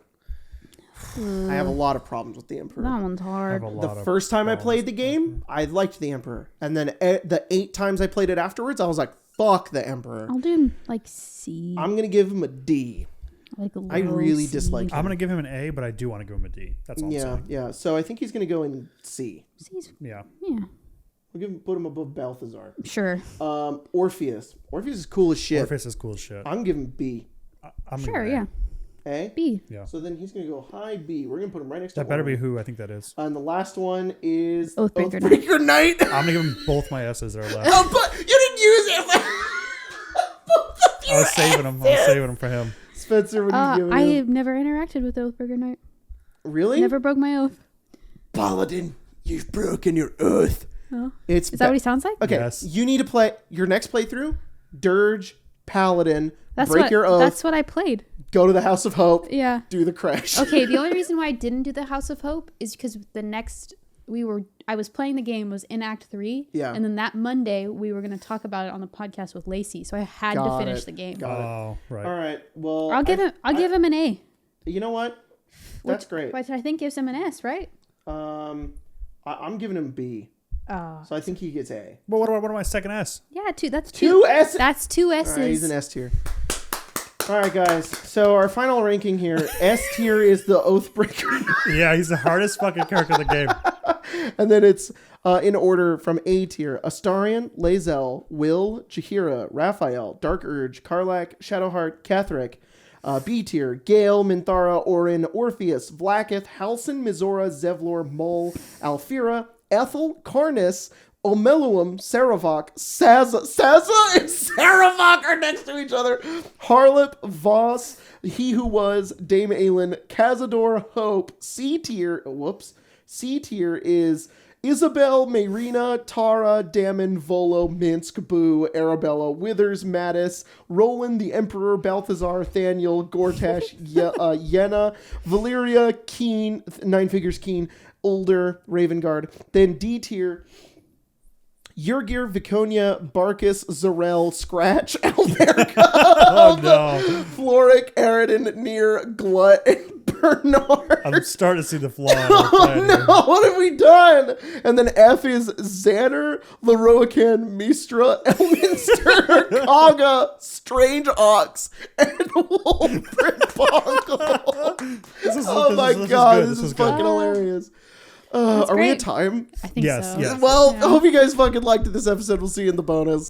I have a lot of problems with the Emperor. That one's hard. The first time I played the game, I liked the Emperor. And then the 8 times I played it afterwards, I was like, fuck the Emperor. I'll do him like C. I'm going to give him a D. Like I really dislike him. I'm going to give him an A, but I do want to give him a D. That's all I'm saying. Yeah. So I think he's going to go in C. Yeah. We'll put him above Balthazar. Sure. Orpheus. Orpheus is cool as shit. Orpheus is cool as shit. I'm giving B. Sure, yeah. A? B. Yeah. So then he's going to go high B. We're going to put him right next to That better be who I think that is. And the last one is Oathbreaker Knight. I'm going to give him both my S's that are left. Oh, but you didn't use it. I was saving them for him. Spencer, what are you giving I him? have never interacted with Oathbreaker Knight. Really? Never broke my oath. Paladin, you've broken your oath. Oh. Is that what he sounds like? Okay, yes. You need to play your next playthrough. Dirge, Paladin, break your oath. That's what I played. Go to the House of Hope. Yeah. Do the crash. Okay, the only reason why I didn't do the House of Hope is because I was playing the game, was in Act 3. Yeah. And then that Monday, we were going to talk about it on the podcast with Lacey. So I had to finish the game. Oh, right. All right. Well, I'll give him an A. You know what? That's great. Which I think gives him an S, right? I'm giving him B. Oh. So I think he gets A. Well, what about my second S? Yeah, two. That's two S's. That's 2 S's. All right, he's an S tier. All right, guys. So our final ranking here, S tier is the Oathbreaker. Yeah, he's the hardest fucking character in the game. And then it's in order from A tier: Astarion, Lae'zel, Will, Jaheira, Raphael, Dark Urge, Karlach, Shadowheart, Catherick. B tier: Gale, Minthara, Orin, Orpheus, Vlaakith, Halsin, Mizora, Zevlor, Mull, Alfira, Ethel, Karnas, Omeluum, Saravok, Saza and Saravok are next to each other. Harlip, Voss, He Who Was, Dame Aelin, Cazador, Hope. C tier is Isabel, Mayrina, Tara, Damon, Volo, Minsk, Boo, Arabella, Withers, Mattis, Roland, the Emperor, Balthazar, Thaniel, Gortash, Yenna, Valyria, Keen, Nine Figures Keen, Ulder, Ravengard. Then D tier: Yurgir, Viconia, Barkus, Zarel, Scratch, Alberca, Floric, Aridin, Near, Glut, and Bernard. I'm starting to see the flaw. Oh no, what have we done? And then F is Xander, Leroican, Mistra, Elminster, Kaga, Strange Ox, and Wolfred Bongle. Oh my god, this is fucking hilarious. Are we at time? I think so. Yes. Well, I hope you guys fucking liked this episode. We'll see you in the bonus.